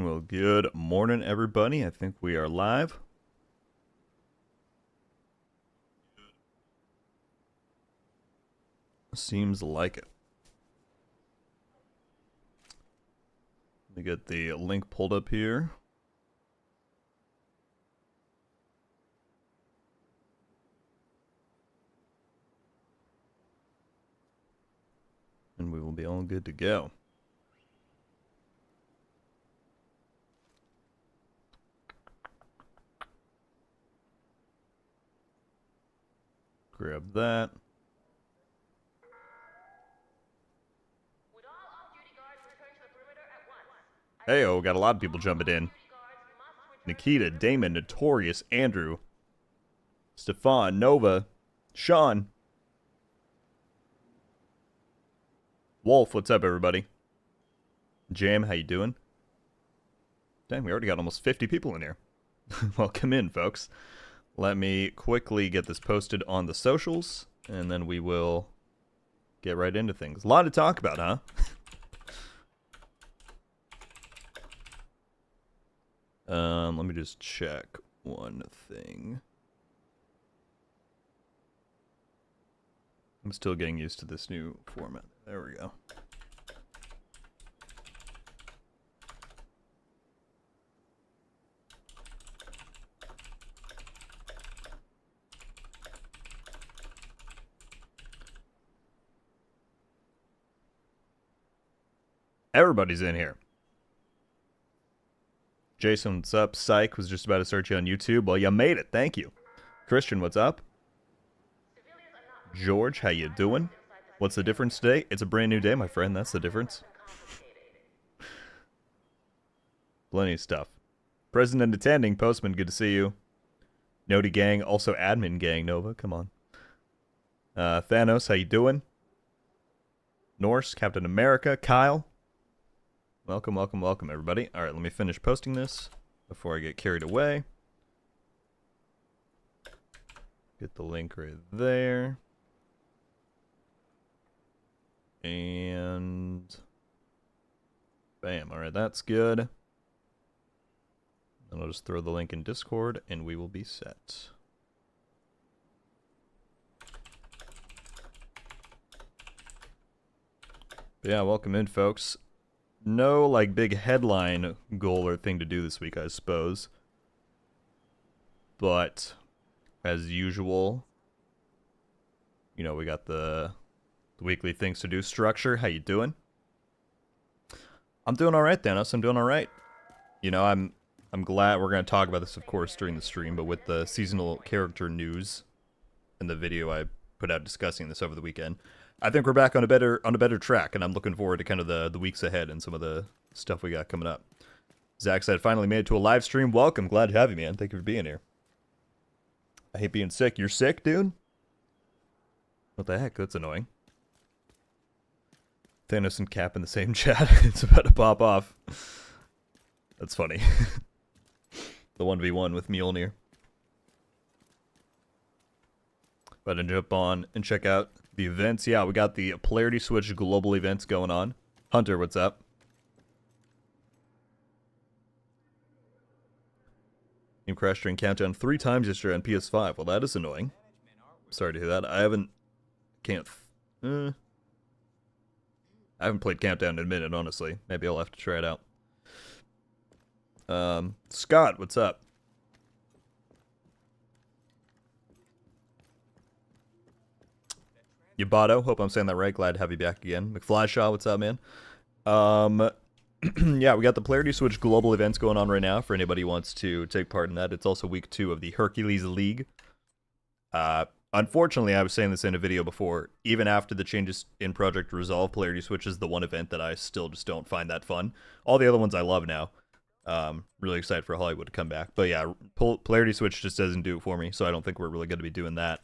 Well, good morning, everybody. I think we are live. Seems like it. Let me get the link pulled up here. And we will be all good to go. Grab that. Hey-oh, got a lot of people jumping in. Nikita, Damon, Notorious, Andrew, Stefan, Nova, Sean. Wolf, what's up, everybody? Jam, how you doing? Dang, we already got almost 50 people in here. Welcome in, folks. Let me quickly get this posted on the socials, and then we will get right into things. A lot to talk about, huh? Let me just check one thing. I'm still getting used to this new format. There we go. Everybody's in here. Jason, what's up? Psych was just about to search you on YouTube. Well, you made it. Thank you. Christian, what's up? George, how you doing? What's the difference today? It's a brand new day, my friend. That's the difference. Plenty of stuff. President attending. Postman, good to see you. Noti gang, also admin gang. Nova, come on. Thanos, how you doing? Norse, Captain America, Kyle. Welcome, welcome, welcome, everybody. All right, let me finish posting this before I get carried away. Get the link right there. And bam. All right, that's good. And I'll just throw the link in Discord, and we will be set. But yeah, welcome in, folks. No, like, big headline goal or thing to do this week, I suppose. But, as usual, you know, we got the weekly things to do structure. How you doing? I'm doing alright, Thanos. I'm doing alright. You know, I'm glad we're going to talk about this, of course, during the stream, but with the seasonal character news and the video I put out discussing this over the weekend, I think we're back on a better track, and I'm looking forward to kind of the weeks ahead and some of the stuff we got coming up. Zach said, finally made it to a live stream. Welcome. Glad to have you, man. Thank you for being here. I hate being sick. You're sick, dude? What the heck? That's annoying. Thanos and Cap in the same chat. It's about to pop off. That's funny. The 1v1 with Mjolnir. But to jump on and check out the events. Yeah, we got the Polarity Switch global events going on. Hunter, what's up? Game crashed during Countdown 3 times yesterday on PS5. Well, that is annoying. Sorry to hear that. I haven't played Countdown in a minute, honestly. Maybe I'll have to try it out. Scott, what's up? Yabato, hope I'm saying that right. Glad to have you back again. McFlyshaw, what's up, man? Yeah, we got the Polarity Switch global events going on right now for anybody who wants to take part in that. It's also week 2 of the Hercules League. Unfortunately, I was saying this in a video before, even after the changes in Project Resolve, Polarity Switch is the one event that I still just don't find that fun. All the other ones I love now. Really excited for Hollywood to come back. But yeah, Polarity Switch just doesn't do it for me, so I don't think we're really going to be doing that.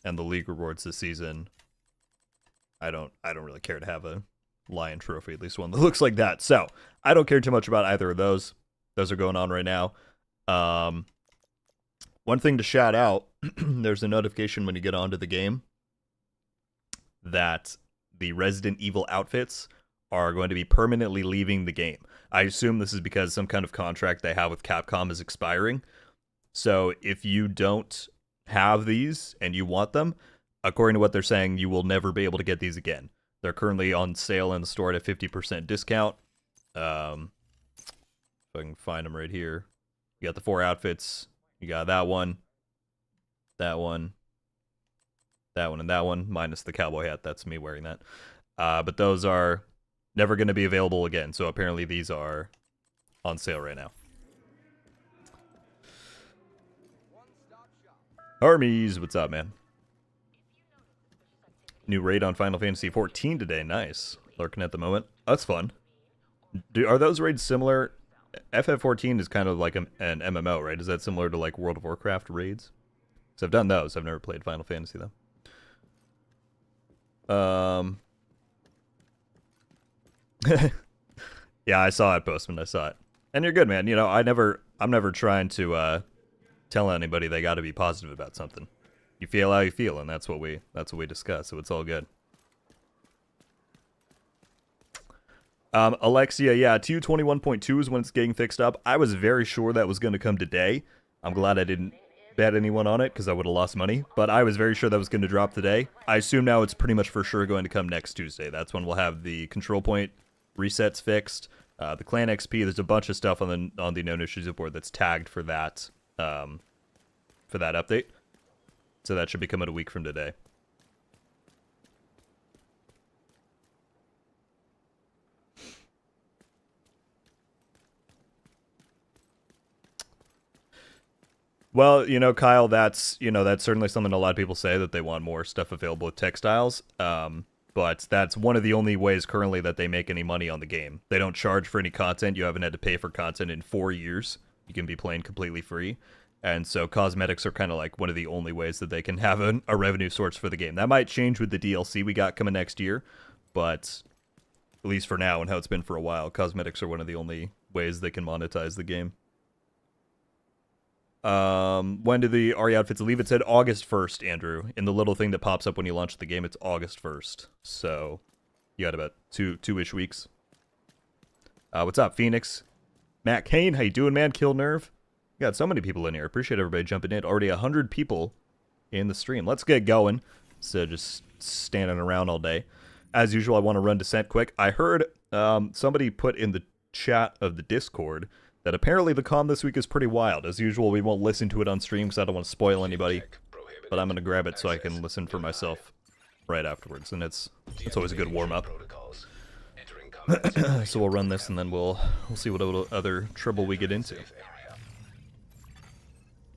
And the league rewards this season, I don't really care to have a Lion trophy, at least one that looks like that. So I don't care too much about either of those. Those are going on right now. One thing to shout out, there's a notification when you get onto the game that the Resident Evil outfits are going to be permanently leaving the game. I assume this is because some kind of contract they have with Capcom is expiring. So if you don't have these and you want them, according to what they're saying, you will never be able to get these again. They're currently on sale in the store at a 50% discount. If I can find them right here. You got the 4 outfits. You got that one, that one, that one, and that one, minus the cowboy hat. That's me wearing that. But those are never going to be available again. So apparently these are on sale right now. Armies, what's up, man? New raid on Final Fantasy 14 today. Nice. Lurking at the moment. That's fun. Are those raids similar? FF14 is kind of like an MMO, right? Is that similar to like World of Warcraft raids? So I've done those. I've never played Final Fantasy though. Yeah, I saw it, Postman. I saw it. And you're good, man. You know, I'm never trying to tell anybody they got to be positive about something. You feel how you feel, and that's what we discuss. So it's all good. Alexia, yeah, TU21.2 is when it's getting fixed up. I was very sure that was going to come today. I'm glad I didn't bet anyone on it because I would have lost money. But I was very sure that was going to drop today. I assume now it's pretty much for sure going to come next Tuesday. That's when we'll have the control point resets fixed. The clan XP. There's a bunch of stuff on the known issues board that's tagged for that update. So that should be coming a week from today. Well, you know, Kyle, that's certainly something a lot of people say, that they want more stuff available with textiles. But that's one of the only ways currently that they make any money on the game. They don't charge for any content. You haven't had to pay for content in 4 years. You can be playing completely free. And so cosmetics are kind of like one of the only ways that they can have a revenue source for the game. That might change with the DLC we got coming next year, but at least for now and how it's been for a while, cosmetics are one of the only ways they can monetize the game. When do the RE outfits leave? It said August 1st, Andrew. In the little thing that pops up when you launch the game, it's August 1st. So you got about two-ish weeks. What's up, Phoenix? Matt Kane, how you doing, man? Kill Nerve. We got so many people in here. Appreciate everybody jumping in. Already 100 people in the stream. Let's get going. So just standing around all day. As usual, I want to run Descent quick. I heard somebody put in the chat of the Discord that apparently the comm this week is pretty wild. As usual, we won't listen to it on stream because I don't want to spoil anybody. But I'm going to grab it so I can listen for myself right afterwards. And it's always a good warm-up. So we'll run this and then we'll see what other trouble we get into.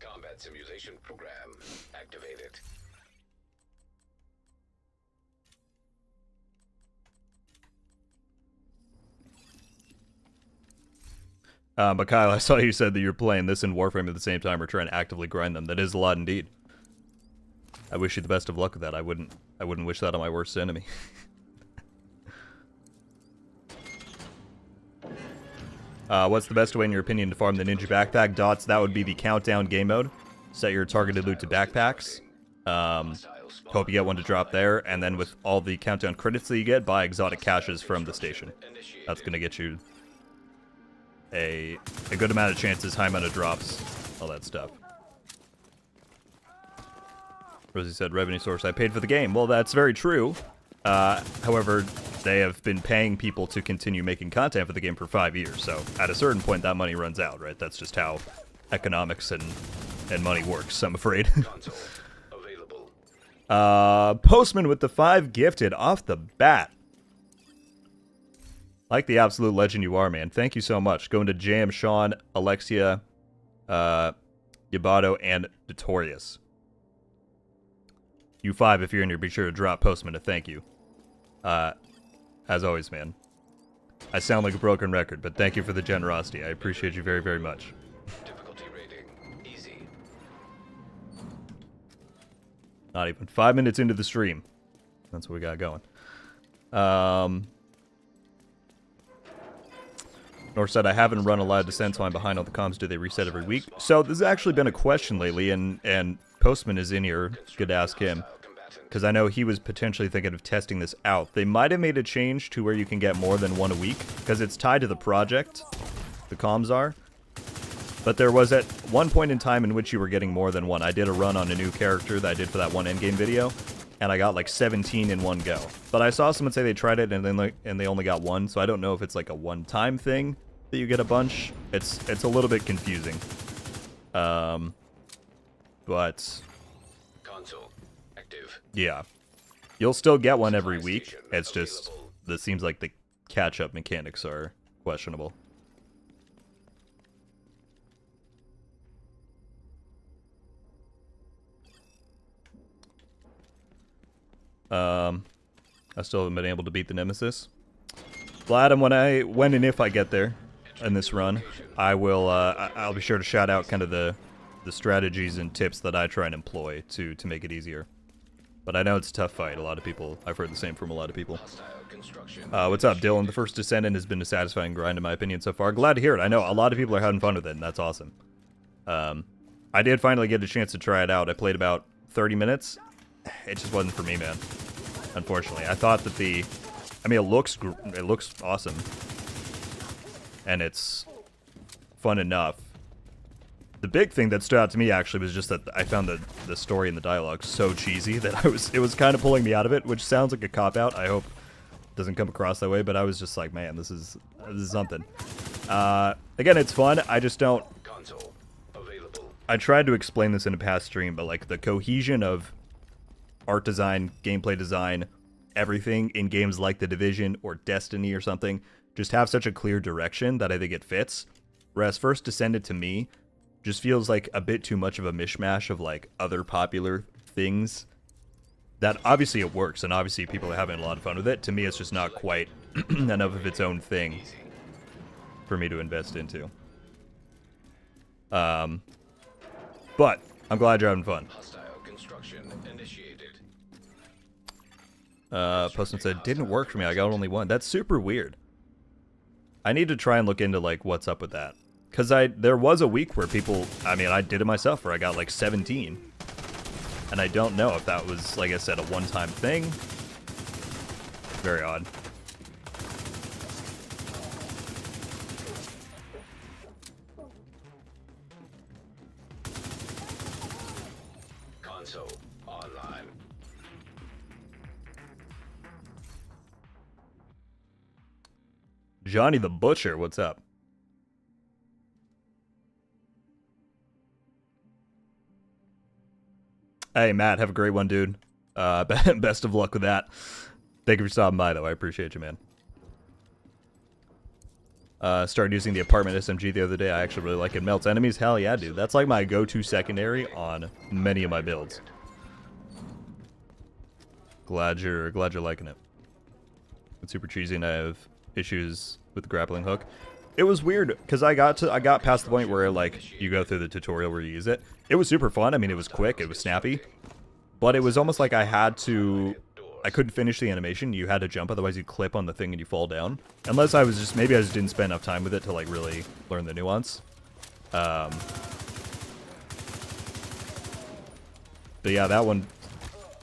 Combat simulation program activated. But Kyle, I saw you said that you're playing this and Warframe at the same time or trying to actively grind them. That is a lot indeed. I wish you the best of luck with that. I wouldn't wish that on my worst enemy. What's the best way, in your opinion, to farm the ninja backpack? Dots, that would be the countdown game mode. Set your targeted loot to backpacks. Hope you get one to drop there. And then with all the countdown credits that you get, buy exotic caches from the station. That's going to get you a good amount of chances, high amount of drops, all that stuff. Rosie said, revenue source, I paid for the game. Well, that's very true. However, they have been paying people to continue making content for the game for 5 years, so at a certain point that money runs out, right? That's just how economics and money works, I'm afraid. Postman with the 5 gifted off the bat. Like the absolute legend you are, man. Thank you so much. Going to Jam, Sean, Alexia, Yabato, and Notorious. You 5, if you're in here, be sure to drop Postman a thank you. As always, man. I sound like a broken record, but thank you for the generosity. I appreciate you very, very much. Difficulty rating easy. Not even 5 minutes into the stream. That's what we got going. Nor said, I haven't run a live descent, so I'm behind on the comms. Do they reset every week? So this has actually been a question lately, and Postman is in here. Good to ask him. patent. because I know he was potentially thinking of testing this out. They might have made a change to where you can get more than one a week, because it's tied to the project, the comms are. But there was at one point in time in which you were getting more than one. I did a run on a new character that I did for that one endgame video, and I got like 17 in one go. But I saw someone say they tried it and then they only got one, so I don't know if it's like a one-time thing that you get a bunch. It's a little bit confusing. But Console active. yeah, you'll still get one every week. It's just this seems like the catch-up mechanics are questionable. I still haven't been able to beat the Nemesis. Well, Adam, when and if I get there in this run, I will. I'll be sure to shout out kind of the strategies and tips that I try and employ to make it easier. But I know it's a tough fight. A lot of people, I've heard the same from a lot of people. What's up, Dylan? The first Descendant has been a satisfying grind in my opinion so far. Glad to hear it. I know a lot of people are having fun with it, and that's awesome. I did finally get a chance to try it out. I played about 30 minutes. It just wasn't for me, man. Unfortunately, I thought that I mean, it looks awesome, and it's fun enough. The big thing that stood out to me actually was just that I found the story and the dialogue so cheesy that it was kind of pulling me out of it, which sounds like a cop out. I hope it doesn't come across that way, but I was just like, man, this is something. Again, it's fun. I just don't. Console available. I tried to explain this in a past stream, but like the cohesion of art design, gameplay design, everything in games like The Division or Destiny or something just have such a clear direction that I think it fits. Whereas First Descendant to me just feels like a bit too much of a mishmash of like other popular things that obviously it works and obviously people are having a lot of fun with it. To me, it's just not quite enough of its own thing for me to invest into. But I'm glad you're having fun. Hostile construction initiated. Poston said, didn't work for me. I got only one. That's super weird. I need to try and look into like what's up with that. Because there was a week where people, I mean, I did it myself where I got like 17. And I don't know if that was, like I said, a one-time thing. Very odd. Console online. Johnny the Butcher, what's up? Hey, Matt, have a great one, dude. Best of luck with that. Thank you for stopping by, though. I appreciate you, man. Started using the apartment SMG the other day. I actually really like it. Melts enemies. Hell yeah, dude. That's like my go-to secondary on many of my builds. Glad you're liking it. It's super cheesy, and I have issues with the grappling hook. It was weird because I got past the point where like you go through the tutorial where you use it. It was super fun. I mean, it was quick, it was snappy, but it was almost like I couldn't finish the animation. You had to jump, otherwise you clip on the thing and you fall down. Unless maybe I just didn't spend enough time with it to like really learn the nuance. But yeah, that one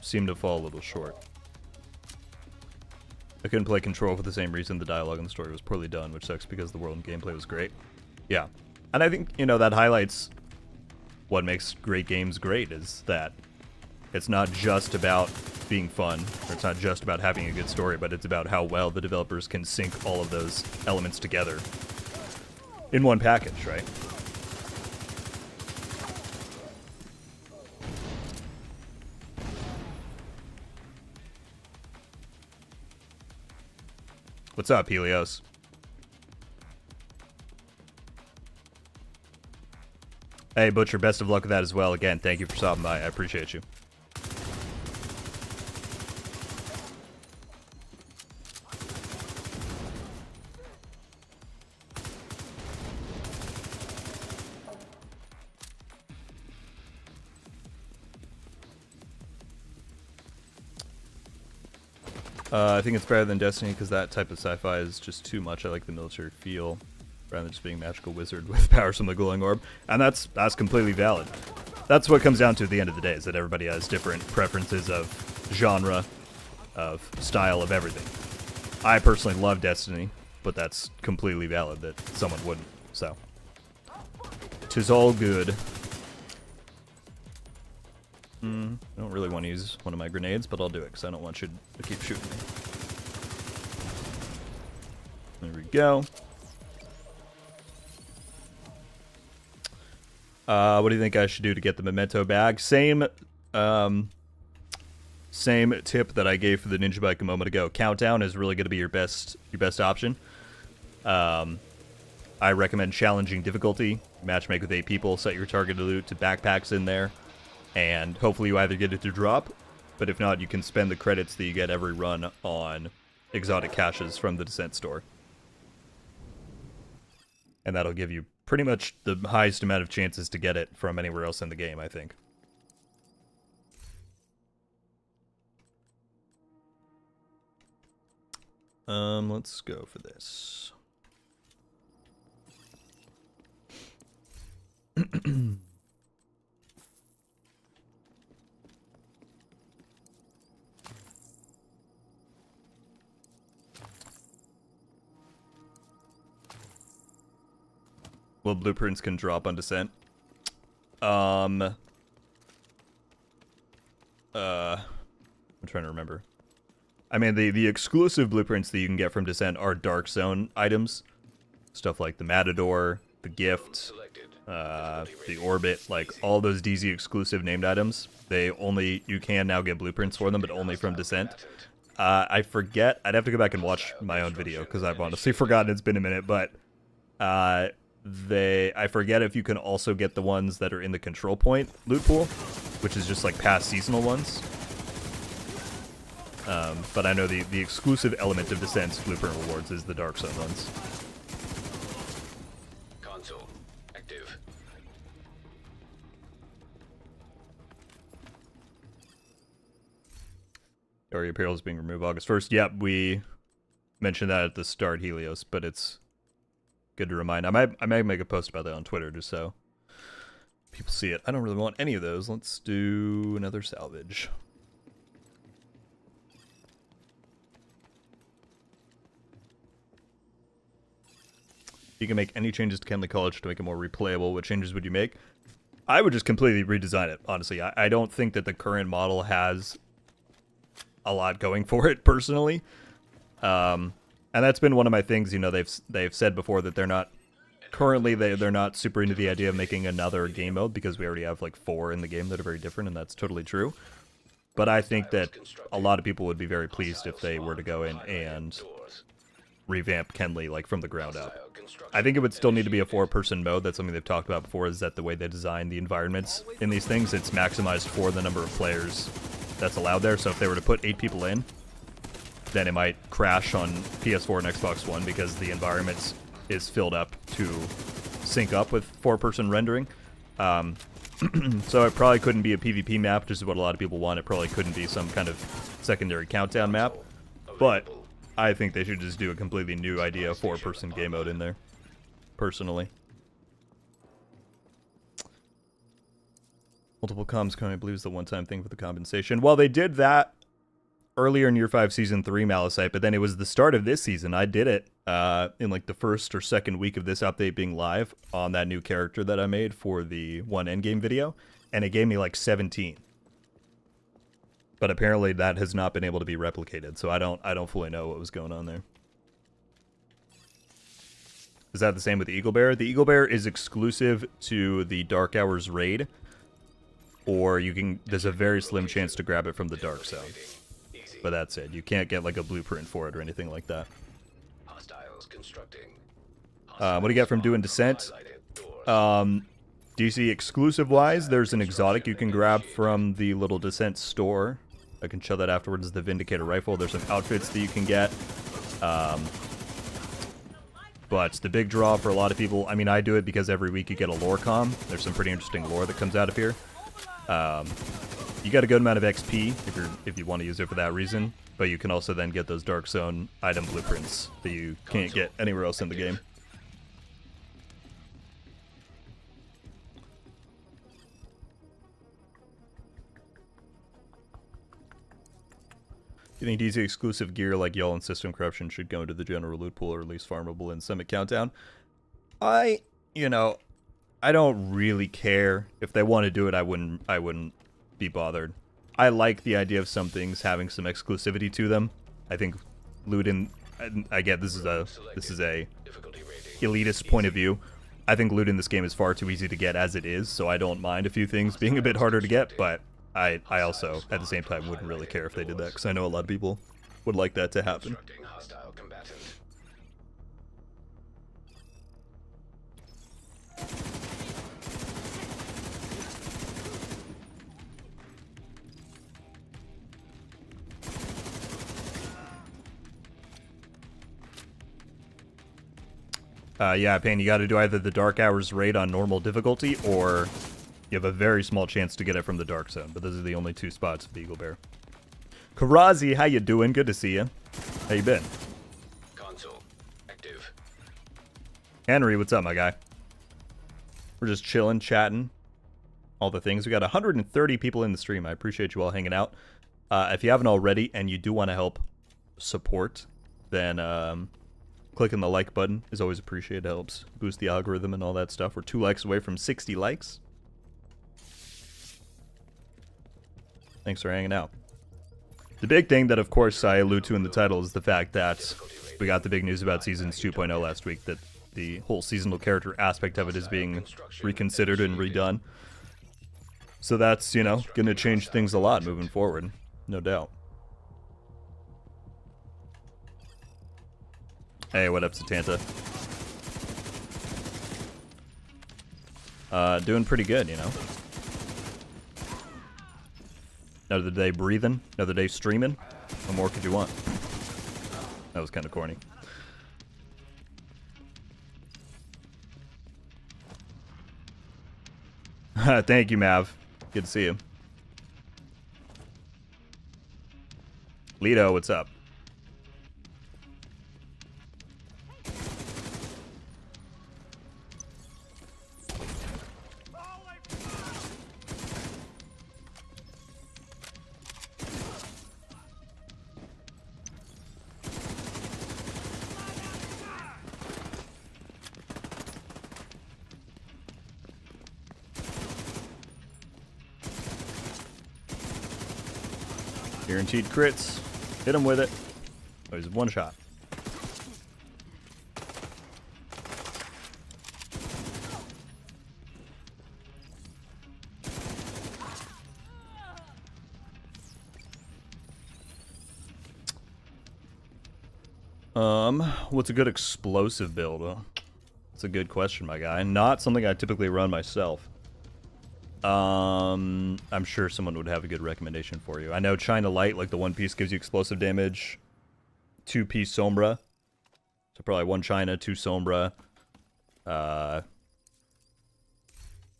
seemed to fall a little short. I couldn't play Control for the same reason. The dialogue and the story was poorly done, which sucks because the world and gameplay was great. Yeah. And I think, you know, that highlights what makes great games great, is that it's not just about being fun, or it's not just about having a good story, but it's about how well the developers can sync all of those elements together in one package, right? What's up, Helios? Hey, Butcher, best of luck with that as well. Again, thank you for stopping by. I appreciate you. I think it's better than Destiny because that type of sci-fi is just too much. I like the military feel rather than just being a magical wizard with powers from the glowing orb. And that's completely valid. That's what it comes down to at the end of the day, is that everybody has different preferences of genre of style of everything. I personally love Destiny, but that's completely valid that someone wouldn't. So, 'tis all good. I don't really want to use one of my grenades, but I'll do it because I don't want you to keep shooting me. There we go. What do you think I should do to get the memento bag? Same tip that I gave for the ninja bike a moment ago. Countdown is really going to be your best option. I recommend challenging difficulty. Matchmake with 8 people. Set your targeted loot to backpacks in there, and hopefully you either get it to drop, but if not, you can spend the credits that you get every run on exotic caches from the Descent store, and that'll give you pretty much the highest amount of chances to get it from anywhere else in the game, I think. Let's go for this. Well, blueprints can drop on Descent. I'm trying to remember. I mean, the exclusive blueprints that you can get from Descent are Dark Zone items. Stuff like the Matador, the Gift, the Orbit, like all those DZ exclusive named items. You can now get blueprints for them, but only from Descent. I forget. I'd have to go back and watch my own video because I've honestly forgotten. It's been a minute, but I forget if you can also get the ones that are in the control point loot pool, which is just like past seasonal ones. But I know the exclusive element of Descent's blueprint rewards is the Dark Zone ones. Console active. Area apparel is being removed August 1st. Yep, we mentioned that at the start, Helios, but it's good to remind. I might make a post about that on Twitter just so people see it. I don't really want any of those. Let's do another salvage. You can make any changes to Kenley College to make it more replayable. What changes would you make? I would just completely redesign it, honestly. I don't think that the current model has a lot going for it, personally. And that's been one of my things, you know, they've said before that they're not currently they're not super into the idea of making another game mode because we already have like 4 in the game that are very different, and that's totally true. But I think that a lot of people would be very pleased if they were to go in and revamp Kenley like from the ground up. I think it would still need to be a 4-person mode. That's something they've talked about before, is that the way they design the environments in these things, it's maximized for the number of players that's allowed there. So if they were to put 8 people in, then it might crash on PS4 and Xbox One because the environment is filled up to sync up with 4-person rendering. So it probably couldn't be a PvP map, which is what a lot of people want. It probably couldn't be some kind of secondary countdown map. But I think they should just do a completely new idea of 4-person game mode in there, personally. Multiple comms coming, I believe, is the one-time thing for the compensation. Well, they did that earlier in Year 5 Season 3, Malicite, but then it was the start of this season. I did it in like the first or second week of this update being live on that new character that I made for the one endgame video, and it gave me like 17. But apparently that has not been able to be replicated, so I don't fully know what was going on there. Is that the same with the Eagle Bear? The Eagle Bear is exclusive to the Dark Hours raid, or there's a very slim chance to grab it from the Dark Zone. But that's it. You can't get like a blueprint for it or anything like that. What do you get from doing Descent? DC exclusive wise, there's an exotic you can grab from the little Descent store. I can show that afterwards. The Vindicator rifle. There's some outfits that you can get. But the big draw for a lot of people, I mean, I do it because every week you get a lore com. There's some pretty interesting lore that comes out of here. You got a good amount of XP if you want to use it for that reason, but you can also then get those Dark Zone item blueprints that you can't get anywhere else in the game. You think DC exclusive gear like Y'all and System Corruption should go into the general loot pool or at least farmable in Summit Countdown? I don't really care. If they want to do it, I wouldn't be bothered. I like the idea of some things having some exclusivity to them. I think loot in, I get this is a elitist point of view. I think loot in this game is far too easy to get as it is, so I don't mind a few things being a bit harder to get, but I also, at the same time, wouldn't really care if they did that, because I know a lot of people would like that to happen. Yeah, Payne, you gotta do either the Dark Hours raid on normal difficulty, or you have a very small chance to get it from the Dark Zone, but those are the only two spots, Beagle Bear. Karazi, how you doing? Good to see you. How you been? Console active. Henry, what's up, my guy? We're just chilling, chatting, all the things. We got 130 people in the stream. I appreciate you all hanging out. If you haven't already and you do want to help support, then clicking the like button is always appreciated. It helps boost the algorithm and all that stuff. We're 2 likes away from 60 likes. Thanks for hanging out. The big thing that, of course, I allude to in the title is the fact that we got the big news about Seasons 2.0 last week, that the whole seasonal character aspect of it is being reconsidered and redone. So that's, you know, going to change things a lot moving forward, no doubt. Hey, what up, Satanta? Doing pretty good, you know. Another day breathing, another day streaming. What more could you want? That was kind of corny. Thank you, Mav. Good to see you. Lido, what's up? Guaranteed crits. Hit him with it. Oh, he's one shot. What's a good explosive build? That's a good question, my guy. Not something I typically run myself. I'm sure someone would have a good recommendation for you. I know China Light, like the one piece, gives you explosive damage. 2-piece Sombra. So probably 1 China, 2 Sombra.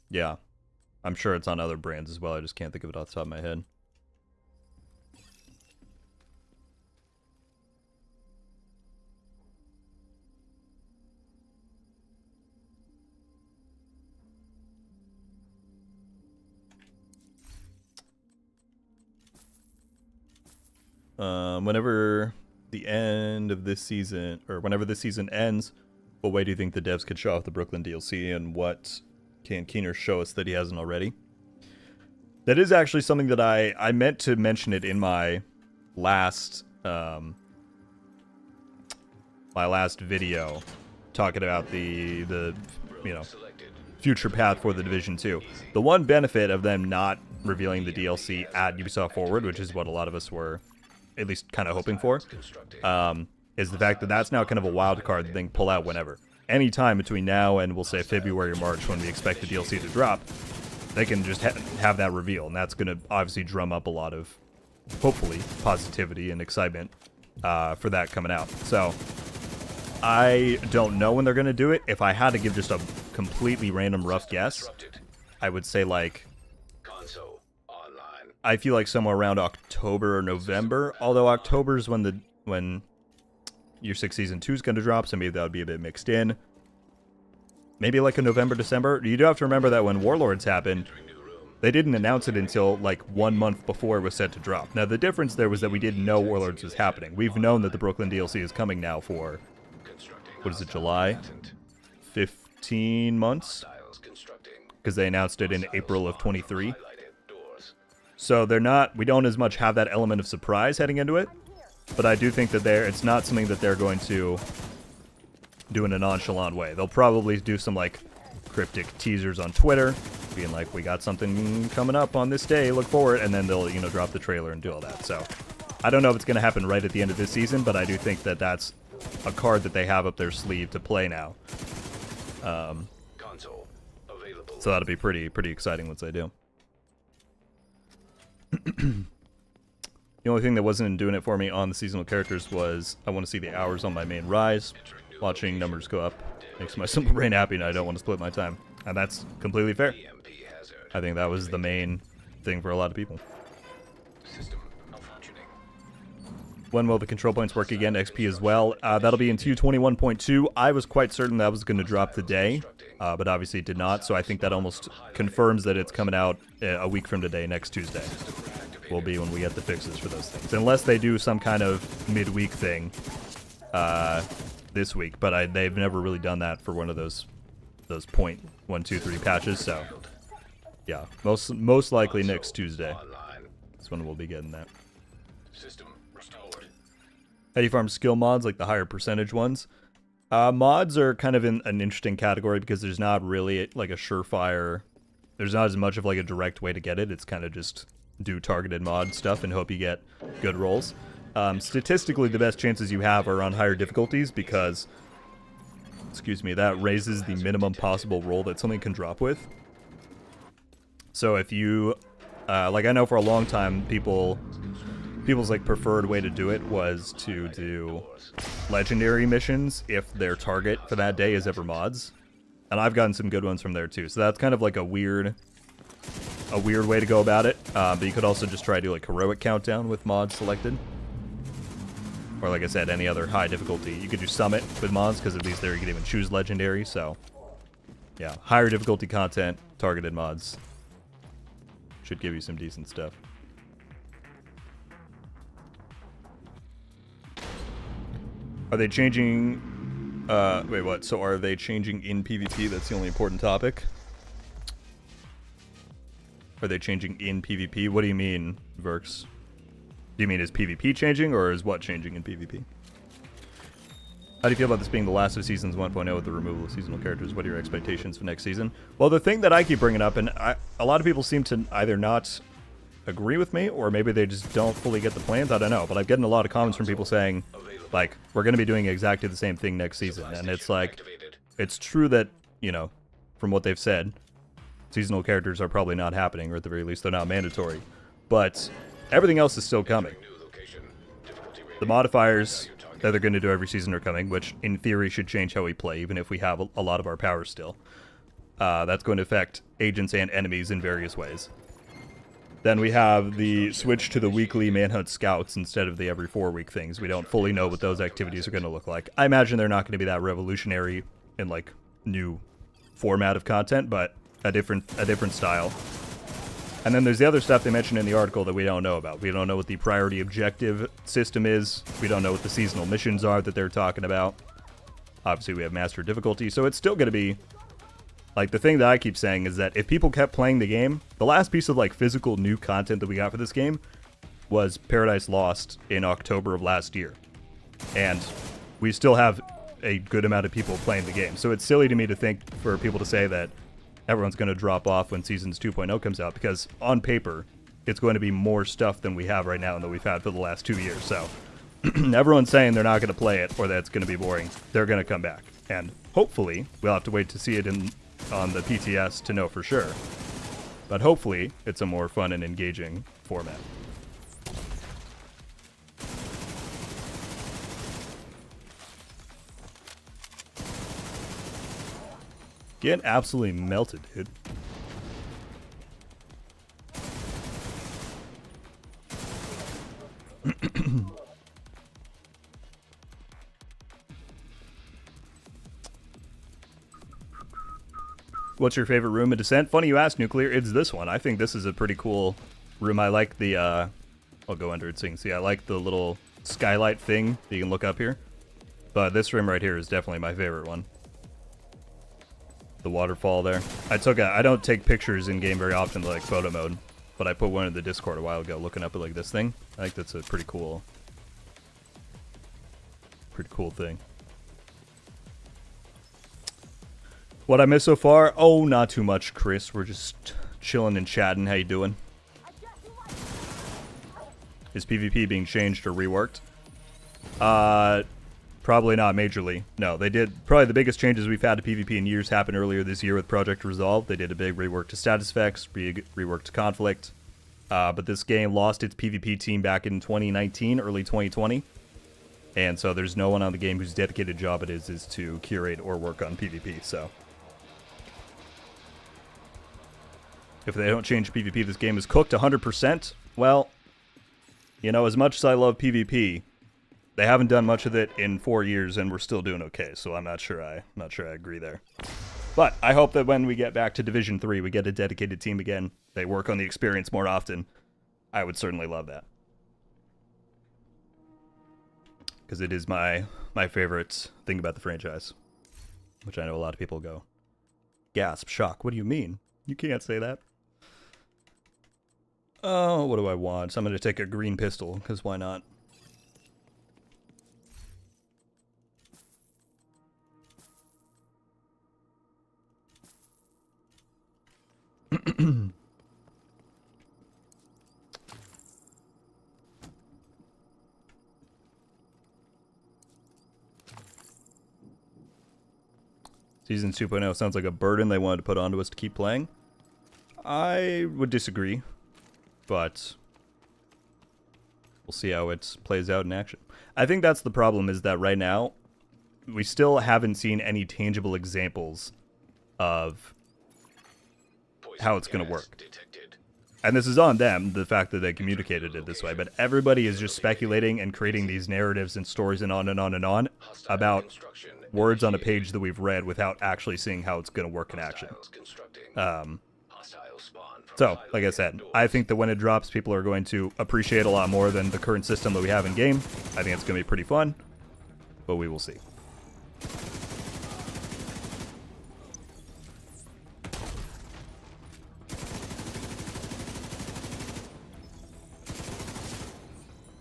Yeah. I'm sure it's on other brands as well. I just can't think of it off the top of my head. Whenever the end of this season, or whenever this season ends, what way do you think the devs could show off the Brooklyn DLC, and what can Keener show us that he hasn't already? That is actually something that I meant to mention it in my last video, talking about the you know, future path for the Division 2. The one benefit of them not revealing the DLC at Ubisoft Forward, which is what a lot of us were at least kind of hoping for, is the fact that that's now kind of a wild card that they can pull out whenever. Anytime between now and, we'll say, February or March, when we expect the DLC to drop, they can just have that reveal, and that's going to obviously drum up a lot of, hopefully, positivity and excitement for that coming out. So, I don't know when they're going to do it. If I had to give just a completely random rough guess, I would say, like, I feel like somewhere around October or November, although October is when Year 6 Season 2 is going to drop, so maybe that would be a bit mixed in. Maybe like a November, December. You do have to remember that when Warlords happened, They didn't announce it until like 1 month before it was set to drop. Now the difference there was that we didn't know Warlords was happening. We've known that the Brooklyn DLC is coming now for, what is it, July? 15 months? Because they announced it in April of 23. So we don't as much have that element of surprise heading into it. But I do think that it's not something that they're going to do in a nonchalant way. They'll probably do some like cryptic teasers on Twitter, being like, we got something coming up on this day, look forward, and then they'll, drop the trailer and do all that. So I don't know if it's going to happen right at the end of this season, but I do think that that's a card that they have up their sleeve to play now. Console available. So that'll be pretty exciting once they do. The only thing that wasn't doing it for me on the seasonal characters was I want to see the hours on my main rise. Watching numbers go up makes my simple brain happy, and I don't want to split my time. And that's completely fair. I think that was the main thing for a lot of people. System malfunctioning. When will the control points work again? XP as well. That'll be in TU21.2. I was quite certain that was going to drop today, but obviously it did not. So I think that almost confirms that it's coming out a week from today, next Tuesday. Will be when we get the fixes for those things. Unless they do some kind of midweek thing this week. But they've never really done that for one of those .123 patches. So yeah, most likely next Tuesday. That's when we'll be getting that. System restored. How do you farm skill mods, like the higher percentage ones? Mods are kind of in an interesting category because there's not really like a surefire. There's not as much of like a direct way to get it. It's kind of just do targeted mod stuff and hope you get good rolls. Statistically, the best chances you have are on higher difficulties because, that raises the minimum possible roll that something can drop with. So if you, like I know for a long time, people's like preferred way to do it was to do legendary missions if their target for that day is ever mods. And I've gotten some good ones from there too. So that's kind of like a weird way to go about it. But you could also just try to do like heroic countdown with mods selected. Or like I said, any other high difficulty. You could do summit with mods because at least there you can even choose legendary. So yeah, higher difficulty content, targeted mods should give you some decent stuff. Are they changing... wait, what? So are they changing in PvP? That's the only important topic. Are they changing in PvP? What do you mean, Verx? Do you mean is PvP changing, or is what changing in PvP? How do you feel about this being the last of Seasons 1.0 with the removal of seasonal characters? What are your expectations for next season? Well, the thing that I keep bringing up, and a lot of people seem to either not agree with me, or maybe they just don't fully get the plans, I don't know. But I'm getting a lot of comments from people saying, like, we're going to be doing exactly the same thing next season. And it's like, it's true that, from what they've said, seasonal characters are probably not happening, or at the very least they're not mandatory. But everything else is still coming. The modifiers that they're going to do every season are coming, which in theory should change how we play, even if we have a lot of our powers still. That's going to affect agents and enemies in various ways. Then we have the switch to the weekly Manhunt Scouts instead of the every 4-week things. We don't fully know what those activities are going to look like. I imagine they're not going to be that revolutionary in like new format of content, but a different style. And then there's the other stuff they mentioned in the article that we don't know about. We don't know what the priority objective system is. We don't know what the seasonal missions are that they're talking about. Obviously, we have master difficulty, so it's still going to be... Like, the thing that I keep saying is that if people kept playing the game, the last piece of, like, physical new content that we got for this game was Paradise Lost in October of last year. And we still have a good amount of people playing the game. So it's silly to me to think for people to say that everyone's going to drop off when Seasons 2.0 comes out, because on paper, it's going to be more stuff than we have right now and that we've had for the last 2 years. So everyone's saying they're not going to play it or that it's going to be boring. They're going to come back. And hopefully, we'll have to wait to see it on the PTS to know for sure. But hopefully, it's a more fun and engaging format. Get absolutely melted, dude. What's your favorite room in Descent? Funny you asked, Nuclear. It's this one. I think this is a pretty cool room. I like the, I'll go under it so you can see. I like the little skylight thing that you can look up here. But this room right here is definitely my favorite one. The waterfall there. I don't take pictures in game very often, like photo mode, but I put one in the Discord a while ago looking up at like this thing. I think that's a pretty cool thing. What I missed so far? Oh, not too much, Chris. We're just chilling and chatting. How you doing? Is PvP being changed or reworked? Probably not majorly. No, they did. Probably the biggest changes we've had to PvP in years happened earlier this year with Project Resolve. They did a big rework to status effects, big rework to conflict. But this game lost its PvP team back in 2019, early 2020. And so there's no one on the game whose dedicated job it is to curate or work on PvP, so. If they don't change PvP, this game is cooked 100%. Well, you know, as much as I love PvP, they haven't done much of it in 4 years, and we're still doing okay. So I'm not sure I agree there. But I hope that when we get back to Division 3, we get a dedicated team again. They work on the experience more often. I would certainly love that, because it is my favorite thing about the franchise, which I know a lot of people go, gasp, shock. What do you mean? You can't say that. Oh, what do I want? So I'm going to take a green pistol, because why not? Season 2.0 sounds like a burden they wanted to put onto us to keep playing. I would disagree, but we'll see how it plays out in action. I think that's the problem, is that right now we still haven't seen any tangible examples of how it's going to work. And this is on them, the fact that they communicated it this way, but everybody is just speculating and creating these narratives and stories and on and on and on about words on a page that we've read without actually seeing how it's going to work in action. So, like I said, I think that when it drops, people are going to appreciate a lot more than the current system that we have in game. I think it's going to be pretty fun, but we will see.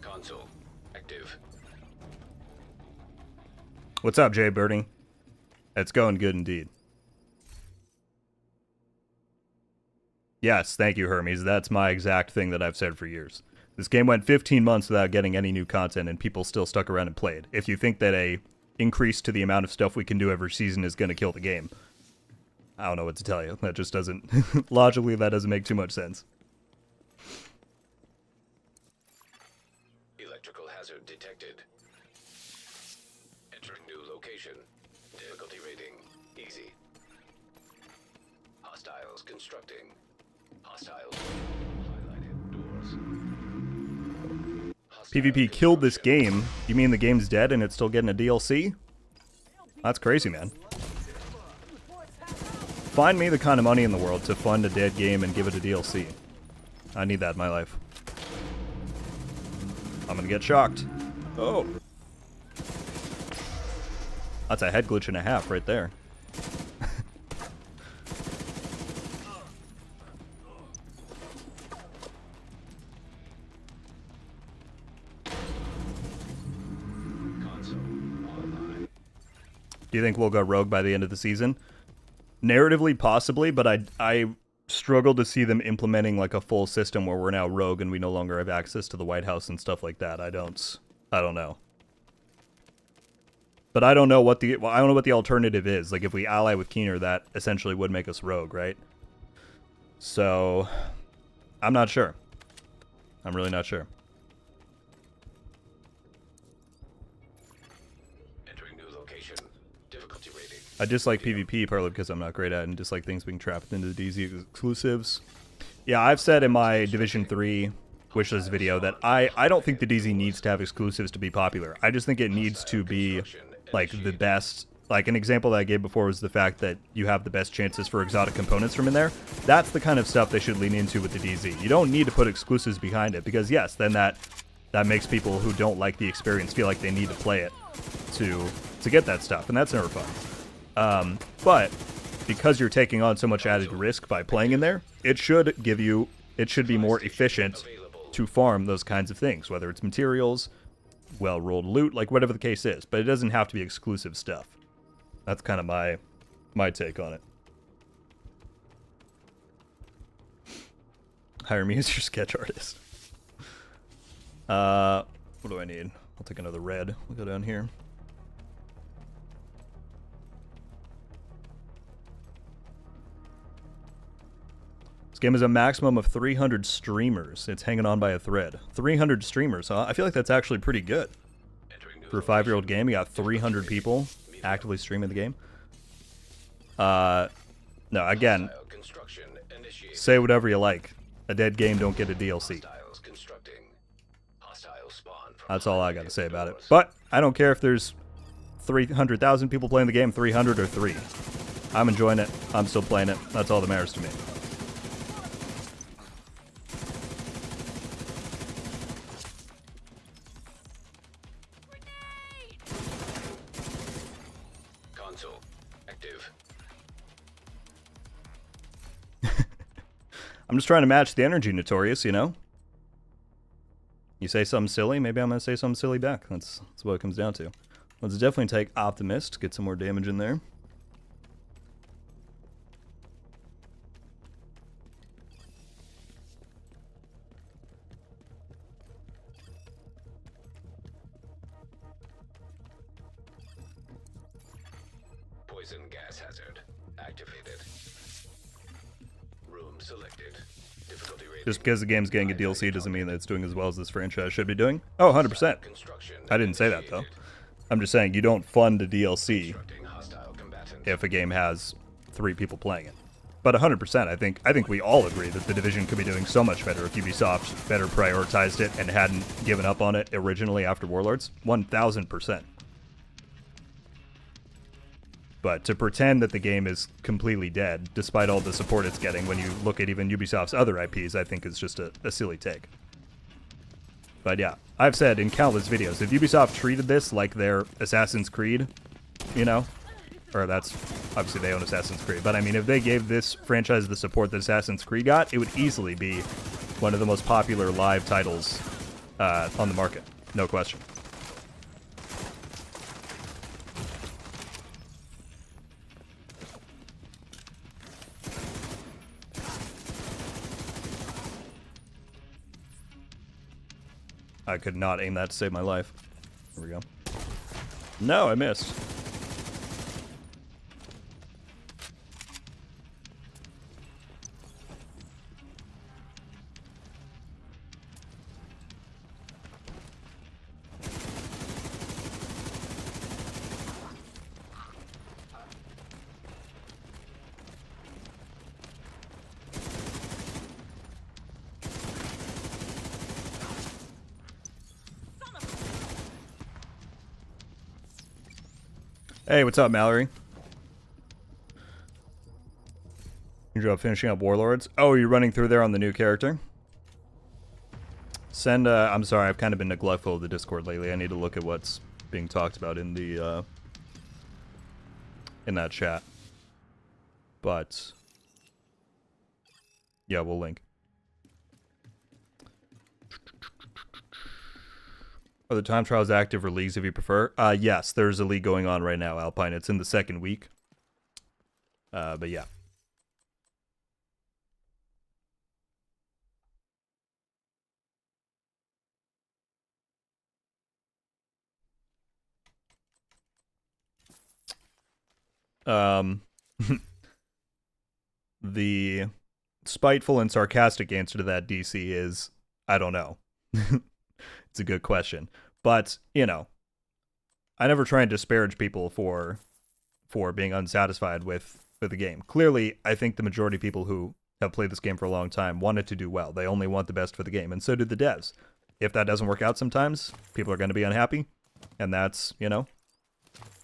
Console active. What's up, Jay Birding? It's going good indeed. Yes, thank you, Hermes. That's my exact thing that I've said for years. This game went 15 months without getting any new content, and people still stuck around and played. If you think that a increase to the amount of stuff we can do every season is going to kill the game, I don't know what to tell you. That just doesn't... logically, that doesn't make too much sense. Electrical hazard detected. Entering new location. Difficulty rating easy. Hostiles constructing. Hostiles. Highlighted doors. PvP killed this game. You mean the game's dead and it's still getting a DLC? That's crazy, man. Find me the kind of money in the world to fund a dead game and give it a DLC. I need that in my life. I'm gonna get shocked. Oh. That's a head glitch and a half right there. Do you think we'll go rogue by the end of the season? Narratively, possibly, but I struggle to see them implementing like a full system where we're now rogue and we no longer have access to the White House and stuff like that. I don't know. But I don't know what the alternative is. Like if we ally with Keener, that essentially would make us rogue, right? So I'm not sure. I'm really not sure. I dislike PvP partly because I'm not great at it and dislike things being trapped into the DZ exclusives. Yeah, I've said in my Division 3 wishlist video that I don't think the DZ needs to have exclusives to be popular. I just think it needs to be like the best Like, an example that I gave before was the fact that you have the best chances for exotic components from in there. That's the kind of stuff they should lean into with the DZ. You don't need to put exclusives behind it, because yes, then that makes people who don't like the experience feel like they need to play it to get that stuff, and that's never fun. But because you're taking on so much added risk by playing in there, it should be more efficient to farm those kinds of things, whether it's materials, well-rolled loot, like whatever the case is. But it doesn't have to be exclusive stuff. That's kind of my take on it. Hire me as your sketch artist. What do I need? I'll take another red. We'll go down here. This game is a maximum of 300 streamers. It's hanging on by a thread. 300 streamers, huh? I feel like that's actually pretty good. For a 5-year-old game, you got 300 people actively streaming the game. No, again, say whatever you like. A dead game don't get a DLC. That's all I gotta say about it. But I don't care if there's 300,000 people playing the game, 300 or 3. I'm enjoying it. I'm still playing it. That's all that matters to me. Console active. I'm just trying to match the energy, Notorious, you know? You say something silly, maybe I'm going to say something silly back. That's what it comes down to. Let's definitely take Optimist, get some more damage in there. Poison gas hazard activated. Room selected. Difficulty rating. Just because the game's getting a DLC doesn't mean that it's doing as well as this franchise should be doing. Oh, 100%. I didn't say that, though. I'm just saying you don't fund a DLC if a game has 3 people playing it. But 100%, I think we all agree that The Division could be doing so much better if Ubisoft better prioritized it and hadn't given up on it originally after Warlords. 1000%. But to pretend that the game is completely dead, despite all the support it's getting, when you look at even Ubisoft's other IPs, I think is just a silly take. But yeah, I've said in countless videos, if Ubisoft treated this like their Assassin's Creed, you know, or that's, obviously they own Assassin's Creed, but I mean, if they gave this franchise the support that Assassin's Creed got, it would easily be one of the most popular live titles on the market. No question. I could not aim that to save my life. There we go. No, I missed. Hey, what's up, Mallory? Your job finishing up Warlords. Oh, you're running through there on the new character? Send, I'm sorry, I've kind of been neglectful of the Discord lately. I need to look at what's being talked about in the, in that chat. But, yeah, we'll link. Are the time trials active or leagues if you prefer? Yes, there's a league going on right now, Alpine. It's in the 2nd week. But yeah. The spiteful and sarcastic answer to that, DC, is I don't know. It's a good question. But, you know, I never try and disparage people for being unsatisfied with the game. Clearly, I think the majority of people who have played this game for a long time want it to do well. They only want the best for the game, and so do the devs. If that doesn't work out sometimes, people are going to be unhappy, and that's, you know,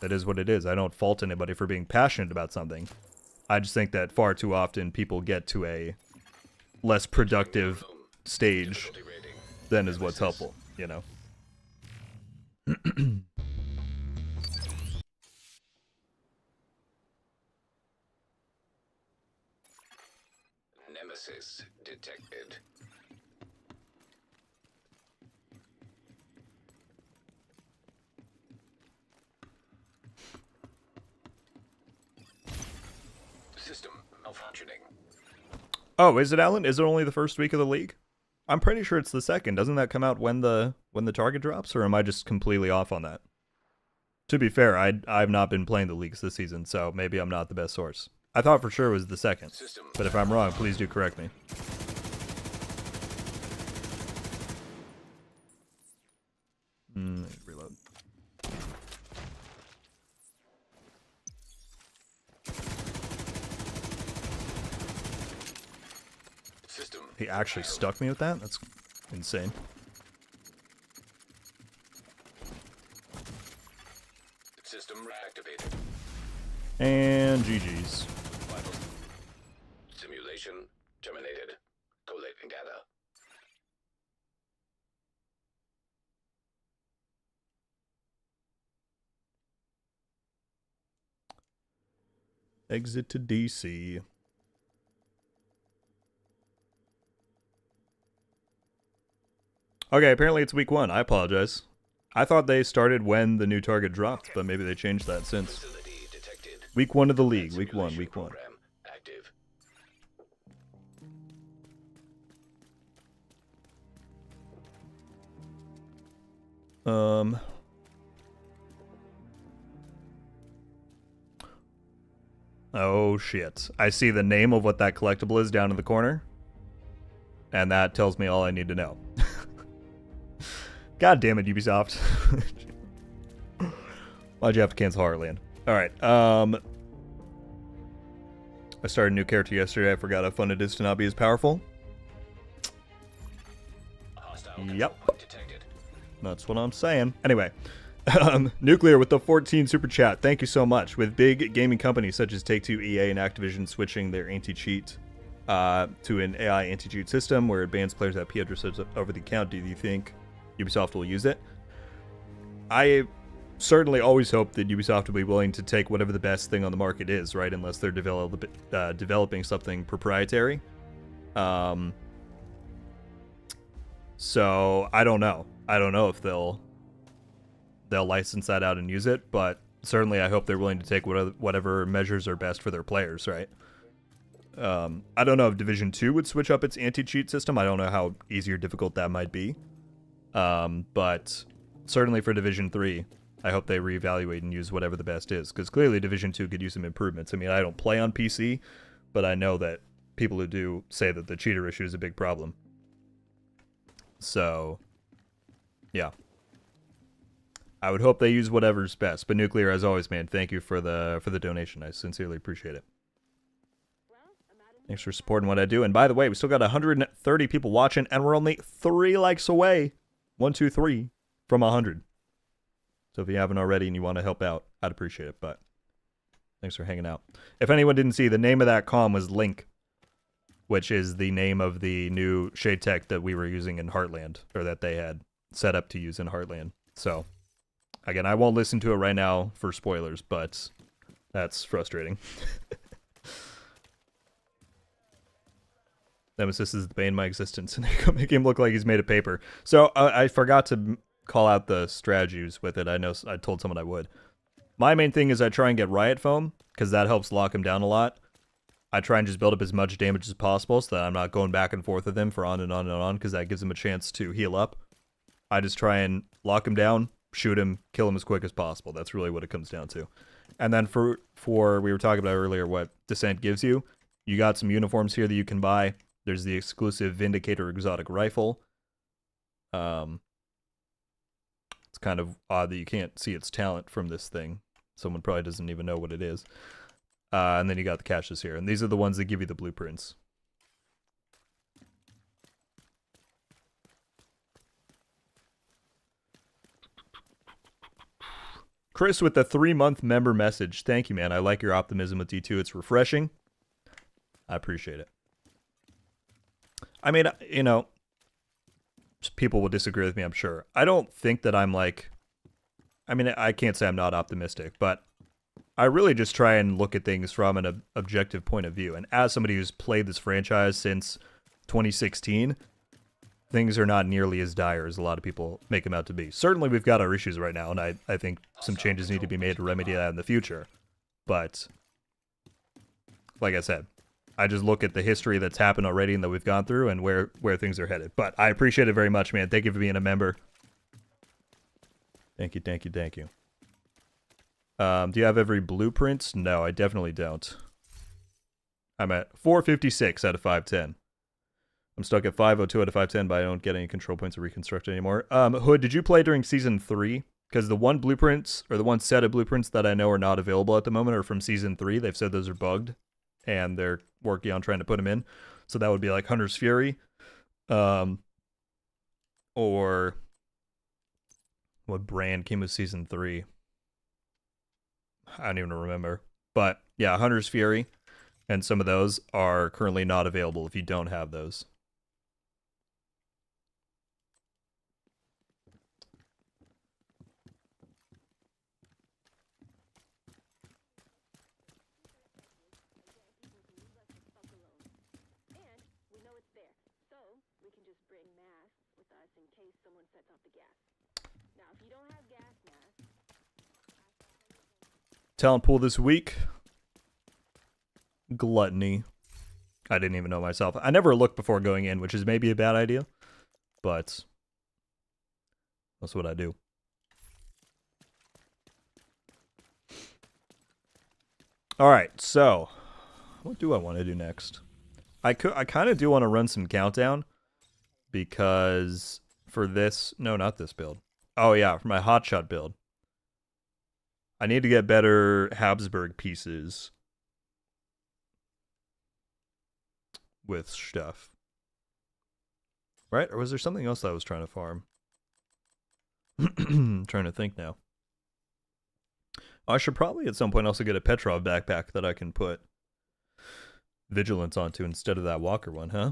That is what it is. I don't fault anybody for being passionate about something. I just think that far too often people get to a less productive stage Difficulty rating. than is what's helpful, you know? Nemesis detected. System malfunctioning. Oh, is it, Alan? Is it only the first week of the league? I'm pretty sure it's the second. Doesn't that come out when the target drops, or am I just completely off on that? To be fair, I've not been playing the leagues this season, so maybe I'm not the best source. I thought for sure it was the second, System. but if I'm wrong, please do correct me. Reload. System. He actually stuck me with that? That's insane. System reactivated. And GG's. Vital. Simulation terminated. Collating data. Exit to DC. Okay, apparently it's week 1. I apologize. I thought they started when the new target dropped, but maybe they changed that since. Facility detected. Week 1 of the league. Week 1, Simulation week 1. program active. Oh shit. I see the name of what that collectible is down in the corner. And that tells me all I need to know. God damn it, Ubisoft. Why'd you have to cancel Heartland? Alright, I started a new character yesterday. I forgot how fun it is to not be as powerful. Hostile Yep. control point detected. That's what I'm saying. Anyway, Nuclear with the 14 super chat. Thank you so much. With big gaming companies such as Take-Two, EA, and Activision switching their anti-cheat to an AI anti-cheat system where advanced players have IP addresses over the account, do you think Ubisoft will use it? I certainly always hope that Ubisoft will be willing to take whatever the best thing on the market is, right? Unless they're developing something proprietary. So I don't know. I don't know if they'll license that out and use it, but certainly I hope they're willing to take whatever measures are best for their players, right? I don't know if Division 2 would switch up its anti-cheat system. I don't know how easy or difficult that might be. But certainly for Division 3, I hope they reevaluate and use whatever the best is, because clearly Division 2 could use some improvements. I mean, I don't play on PC, but I know that people who do say that the cheater issue is a big problem. So, yeah. I would hope they use whatever's best. But Nuclear, as always, man, thank you for the donation. I sincerely appreciate it. Thanks for supporting what I do. And by the way, we still got 130 people watching, and we're only 3 likes away. 1, 2, 3 from 100. So if you haven't already and you want to help out, I'd appreciate it. But thanks for hanging out. If anyone didn't see, the name of that comm was Link, which is the name of the new shade tech that we were using in Heartland, or that they had set up to use in Heartland. So, again, I won't listen to it right now for spoilers, but that's frustrating. Nemesis is the bane of my existence, and they make him look like he's made of paper. So I forgot to call out the strategies with it. I know I told someone I would. My main thing is I try and get Riot Foam, because that helps lock him down a lot. I try and just build up as much damage as possible so that I'm not going back and forth with him for on and on and on, because that gives him a chance to heal up. I just try and lock him down, shoot him, kill him as quick as possible. That's really what it comes down to. And then for we were talking about earlier what Descent gives you. You got some uniforms here that you can buy. There's the exclusive Vindicator exotic rifle. It's kind of odd that you can't see its talent from this thing. Someone probably doesn't even know what it is. And then you got the caches here. And these are the ones that give you the blueprints. Chris with the 3-month member message. Thank you, man. I like your optimism with D2. It's refreshing. I appreciate it. I mean, you know, people will disagree with me, I'm sure. I don't think that I'm like, I mean, I can't say I'm not optimistic, but I really just try and look at things from an objective point of view. And as somebody who's played this franchise since 2016, things are not nearly as dire as a lot of people make them out to be. Certainly, we've got our issues right now, and I think some changes need to be made to remedy that in the future. But, like I said, I just look at the history that's happened already and that we've gone through and where things are headed. But I appreciate it very much, man. Thank you for being a member. Thank you, thank you, thank you. Do you have every blueprint? No, I definitely don't. I'm at 456 out of 510. I'm stuck at 502 out of 510, but I don't get any control points to reconstruct anymore. Hood, did you play during Season 3? Because the one blueprints, or the one set of blueprints that I know are not available at the moment are from Season 3. They've said those are bugged, and they're working on trying to put them in. So that would be like Hunter's Fury. Or what brand came with Season 3? I don't even remember. But yeah, Hunter's Fury and some of those are currently not available if you don't have those. Talent pool this week. Gluttony. I didn't even know myself. I never looked before going in, which is maybe a bad idea, but that's what I do. All right, so what do I want to do next? I kind of do want to run some countdown because for this, no, not this build. Oh yeah, for my hotshot build, I need to get better Habsburg pieces with stuff. Right? Or was there something else that I was trying to farm? I'm trying to think now. I should probably at some point also get a Petrov backpack that I can put Vigilance onto instead of that Walker one, huh?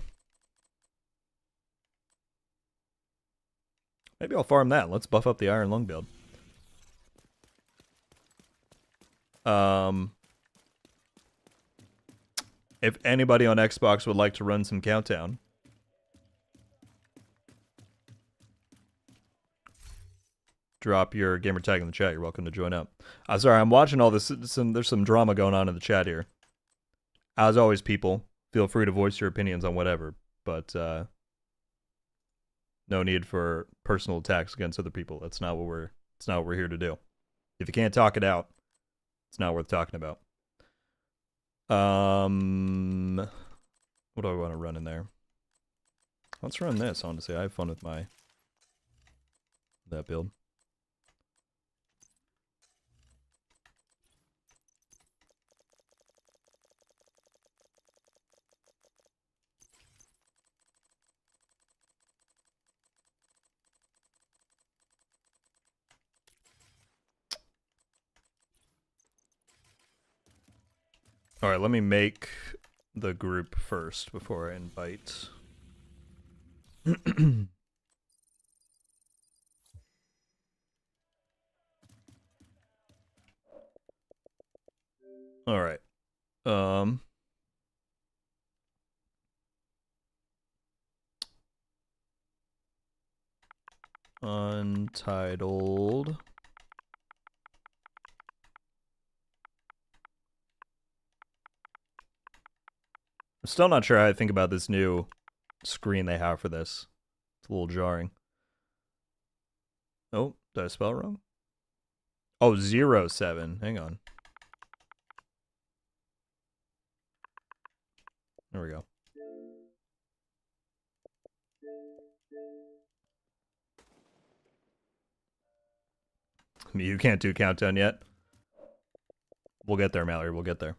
Maybe I'll farm that. Let's buff up the Iron Lung build. If anybody on Xbox would like to run some countdown, drop your gamer tag in the chat. You're welcome to join up. Sorry, I'm watching all this. There's some drama going on in the chat here. As always, people, feel free to voice your opinions on whatever, but no need for personal attacks against other people. That's not what we're here to do. If you can't talk it out, it's not worth talking about. What do I want to run in there? Let's run this, honestly. I have fun with that build. All right, let me make the group first before I invite. All right. Untitled. I'm still not sure how I think about this new screen they have for this. It's a little jarring. Oh, did I spell it wrong? Oh, 07. Hang on. There we go. You can't do countdown yet. We'll get there, Mallory. We'll get there.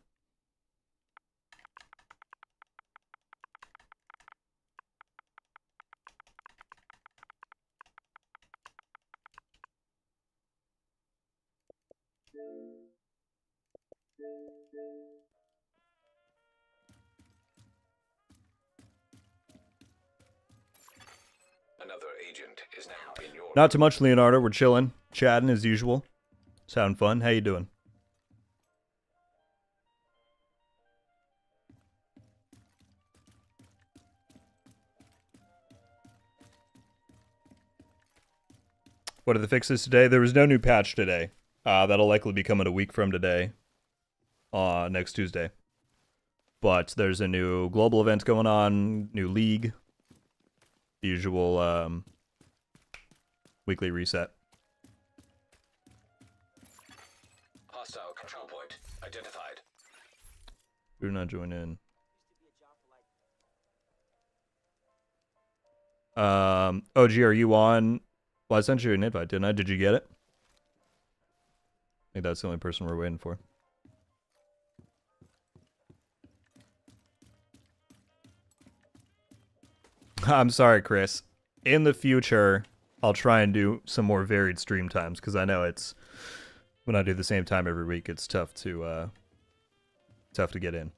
Another agent is now in your... Not too much, Leonardo. We're chilling, chatting as usual. Sound fun. How you doing? What are the fixes today? There was no new patch today. That'll likely be coming a week from today. Next Tuesday. But there's a new global event going on, new league. The usual weekly reset. Hostile control point identified. Do not join in. OG, are you on? Well, I sent you an invite, didn't I? Did you get it? I think that's the only person we're waiting for. I'm sorry, Chris. In the future, I'll try and do some more varied stream times, because I know it's... When I do the same time every week, it's tough to get in.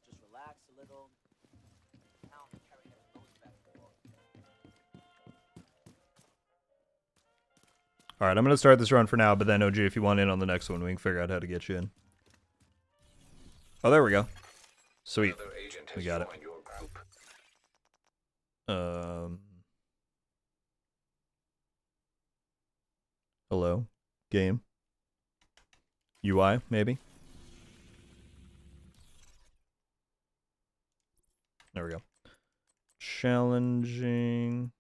Just relax a little. Now I'm carrying every nose back and forth. All right, I'm going to start this run for now, but then, OG, if you want in on the next one, we can figure out how to get you in. Oh, there we go. Sweet. Another agent has We got it. joined your group. Hello? Game? UI, maybe? There we go. Challenging.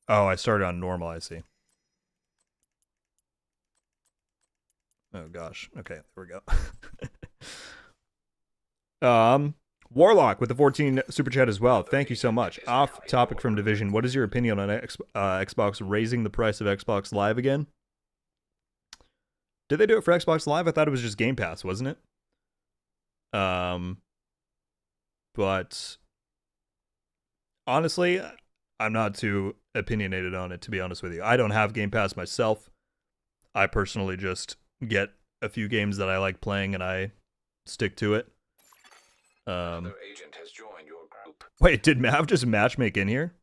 Oh, I started on normal, I see. Oh gosh. Okay, there we go. Warlock with the 14 super chat as well. Thank you so much. Off topic from Division. What is your opinion on Xbox raising the price of Xbox Live again? Did they do it for Xbox Live? I thought it was just Game Pass, wasn't it? But honestly, I'm not too opinionated on it, to be honest with you. I don't have Game Pass myself. I personally just get a few games that I like playing and I stick to it. Another agent has joined your group. Wait, did Mav just matchmake in here?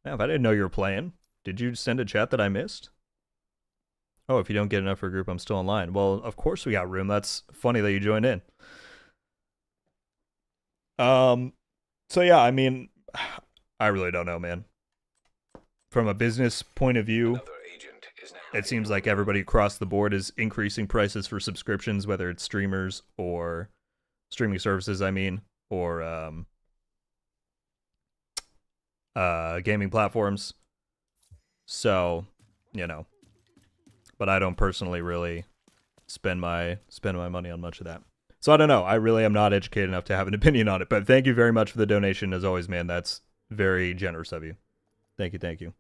Mav, I didn't know you were playing. Did you send a chat that I missed? Oh, if you don't get enough for a group, I'm still online. Well, of course we got room. That's funny that you joined in. So yeah, I mean, I really don't know, man. From a business point of view, Another agent is now it seems like everybody across the board is increasing prices for subscriptions, whether it's streamers or streaming services, I mean, or gaming platforms. So, you know, but I don't personally really spend my money on much of that. So I don't know. I really am not educated enough to have an opinion on it. But thank you very much for the donation, as always, man. That's very generous of you. Thank you, thank you.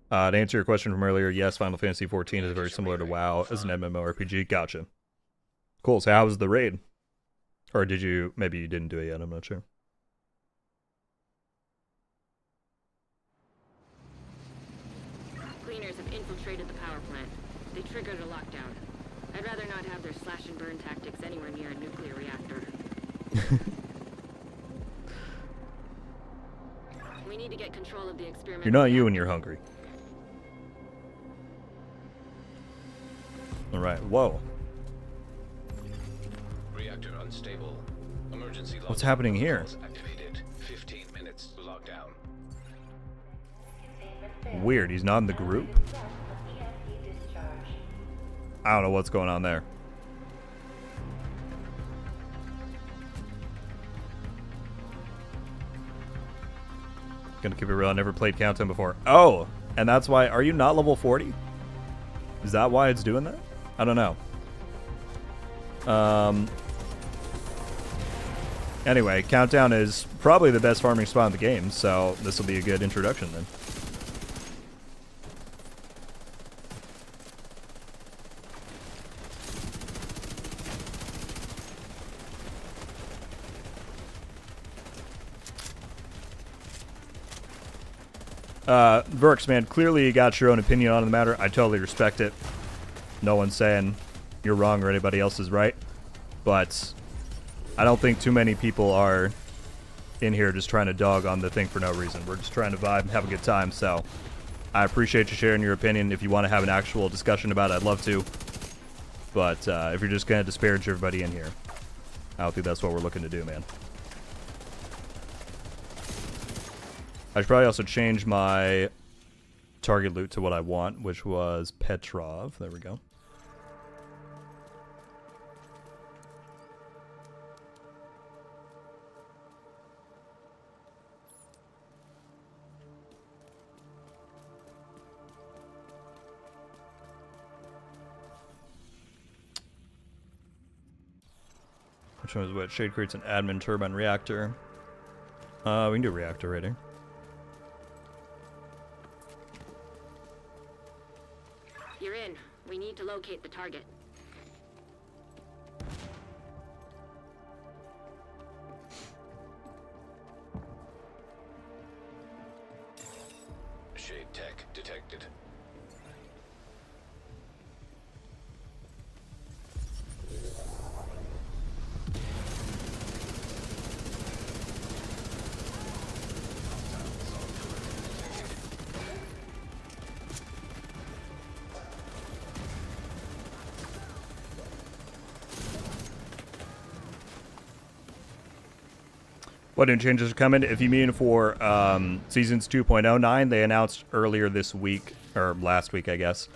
To answer your question from earlier, yes, Final Fantasy XIV is very similar to WoW as an MMORPG. Gotcha. Cool. So how was the raid? Or did you... Maybe you didn't do it yet. I'm not sure. Cleaners have infiltrated the power plant. They triggered a lockdown. I'd rather not have their slash and burn tactics anywhere near a nuclear reactor. We need to get control of the experiment. You're not you when you're hungry. All right. Whoa. reactor unstable. Emergency What's lockdown happening here? protocols activated. 15 minutes lockdown. Weird. He's not in the group. I don't know what's going on there. Gonna keep it real. I never played Countdown before. Oh, and that's why. Are you not level 40? Is that why it's doing that? I don't know. Anyway, Countdown is probably the best farming spot in the game, so this will be a good introduction then. Verx, man, clearly you got your own opinion on the matter. I totally respect it. No one's saying you're wrong or anybody else is right. But I don't think too many people are in here just trying to dog on the thing for no reason. We're just trying to vibe and have a good time. So I appreciate you sharing your opinion. If you want to have an actual discussion about it, I'd love to. But if you're just going to disparage everybody in here, I don't think that's what we're looking to do, man. I should probably also change my target loot to what I want, which was Petrov. There we go. Which one is what? Shade creates an admin turbine reactor. We can do reactor rating. You're in. We need to locate the target. Shade tech detected. What new changes are coming? If you mean for Seasons 2.09, they announced earlier this week, or last week, I guess,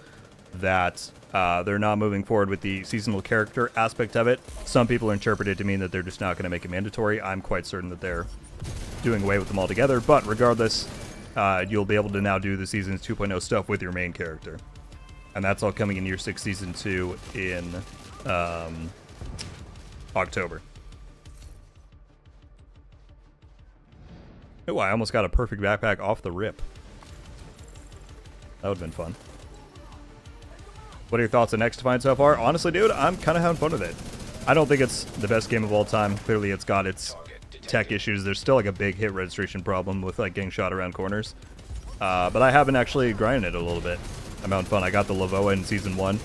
that they're not moving forward with the seasonal character aspect of it. Some people interpret it to mean that they're just not going to make it mandatory. I'm quite certain that they're doing away with them altogether. But regardless, you'll be able to now do the Seasons 2.0 stuff with your main character. And that's all coming in Year 6 Season 2 in October. Oh, I almost got a perfect backpack off the rip. That would have been fun. What are your thoughts on X-Defiant so far? Honestly, dude, I'm kind of having fun with it. I don't think it's the best game of all time. Clearly, it's got its tech issues. There's still like a big hit registration problem with like getting shot around corners. But I have been actually grinding it a little bit. I'm having fun. I got the Lavoa in Season 1.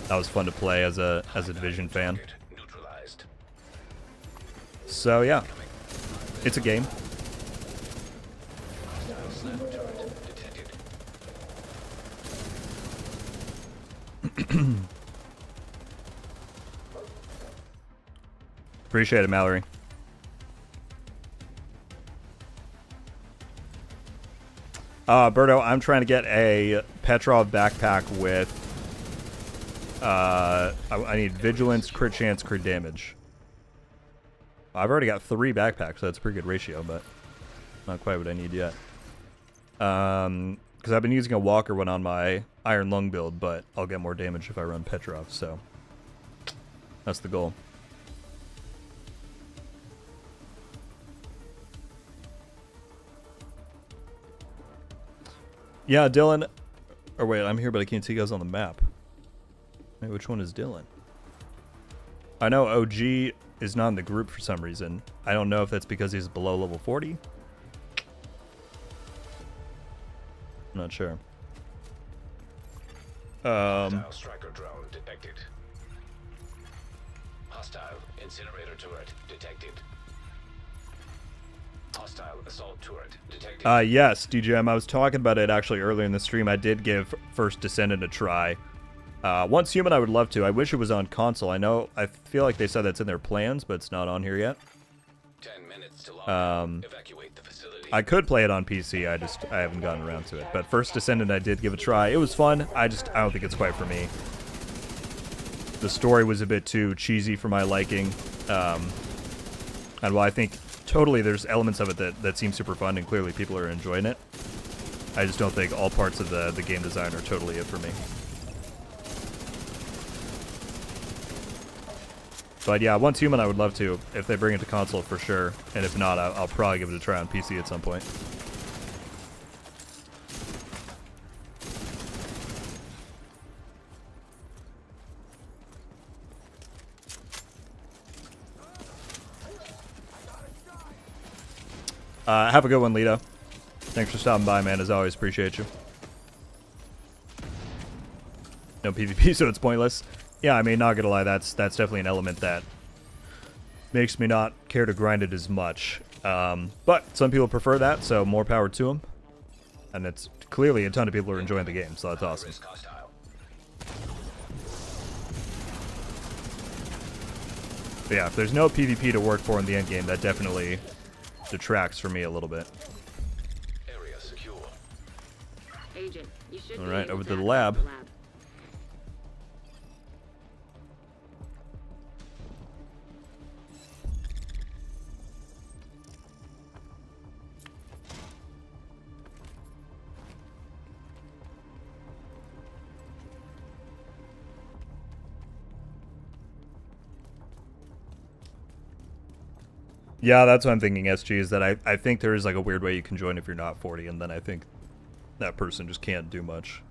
That was fun to play as a Division fan. So yeah, it's a game. Appreciate it, Mallory. Berto, I'm trying to get a Petrov backpack with I need vigilance, crit chance, crit damage. I've already got 3 backpacks, so that's a pretty good ratio, but not quite what I need yet. Because I've been using a walker one on my Iron Lung build, but I'll get more damage if I run Petrov, so that's the goal. Yeah, Dylan. Or wait, I'm here, but I can't see you guys on the map. Wait, which one is Dylan? I know OG is not in the group for some reason. I don't know if that's because he's below level 40. I'm not sure. Hostile striker drone detected. Hostile incinerator turret detected. Hostile assault turret detected. Yes, DJM. I was talking about it actually earlier in the stream. I did give First Descendant a try. Once human, I would love to. I wish it was on console. I feel like they said that's in their plans, but it's not on here yet. 10 minutes to log. Evacuate the facility. I could play it on PC. I haven't gotten around to it. But First Descendant, I did give a try. It was fun. I don't think it's quite for me. The story was a bit too cheesy for my liking. And while I think totally there's elements of it that seem super fun and clearly people are enjoying it, I just don't think all parts of the game design are totally it for me. But yeah, once human, I would love to. If they bring it to console, for sure. And if not, I'll probably give it a try on PC at some point. Have a good one, Lito. Thanks for stopping by, man. As always, appreciate you. No PvP, so it's pointless. Yeah, I mean, not gonna lie, that's definitely an element that makes me not care to grind it as much. But some people prefer that, so more power to them. And it's clearly a ton of people are enjoying the game, so that's awesome. Risk hostile. But yeah, if there's no PvP to work for in the end game, that definitely detracts from me a little bit. Area secure. Agent, you should All be right, able over to to the access lab. Yeah, that's what I'm thinking, SG, is that I think there is like a weird way you can join if you're not 40, and then I think that person just can't do much.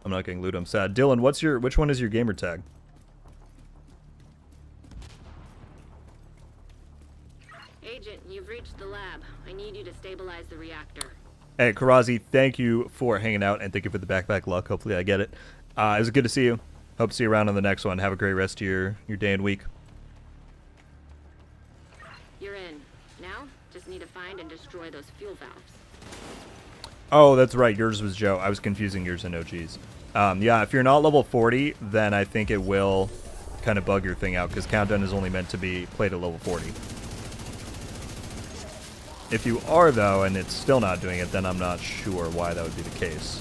I'm not getting loot, I'm sad. Dylan, which one is your gamer tag? Agent, you've reached the lab. I need you to stabilize the reactor. Hey, Karazi, thank you for hanging out, and thank you for the backpack luck. Hopefully I get it. It was good to see you. Hope to see you around on the next one. Have a great rest of your day and week. You're in. Now, just need to find and destroy those fuel valves. Oh, that's right. Yours was Joe. I was confusing yours and OG's. Yeah, if you're not level 40, then I think it will kind of bug your thing out, because Countdown is only meant to be played at level 40. If you are, though, and it's still not doing it, then I'm not sure why that would be the case.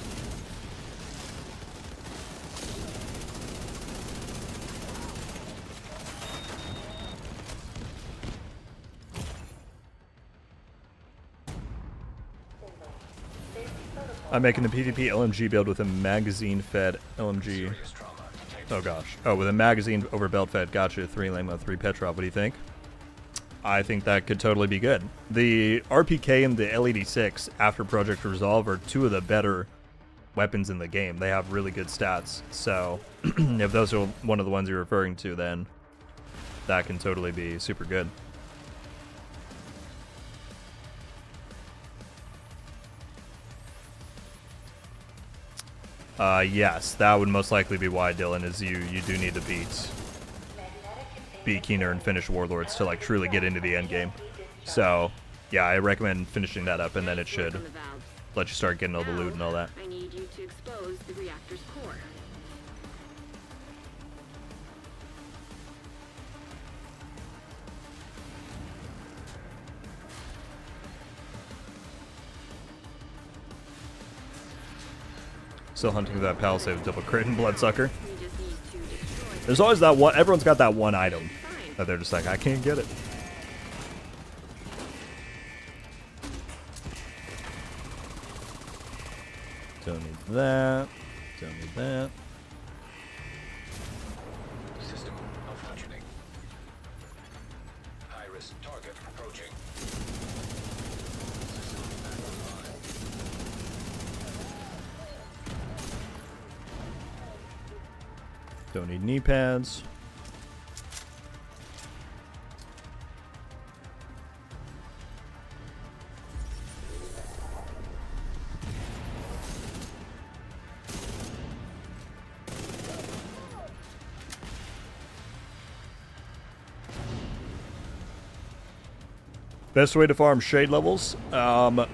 I'm making the PvP LMG build with a magazine-fed LMG. Oh gosh. Oh, with a magazine over belt-fed. Gotcha. 3 Lama, 3 Petrov. What do you think? I think that could totally be good. The RPK and the L86 after Project Resolve are two of the better weapons in the game. They have really good stats. So if those are one of the ones you're referring to, then that can totally be super good. Yes, that would most likely be why, Dylan, is you do need to beat Keener and finish Warlords to like truly get into the end game. So yeah, I recommend finishing that up, and then it should let you start getting all the loot and all that. I need you to expose the reactor's core. Still hunting that Palisade with double crit and Bloodsucker. You just need to destroy. There's always that one. Everyone's got that one item Fine. that they're just like, I can't get it. Don't need that. Don't need that. System malfunctioning. High-risk target approaching. System back online. Don't need knee pads. Best way to farm shade levels? My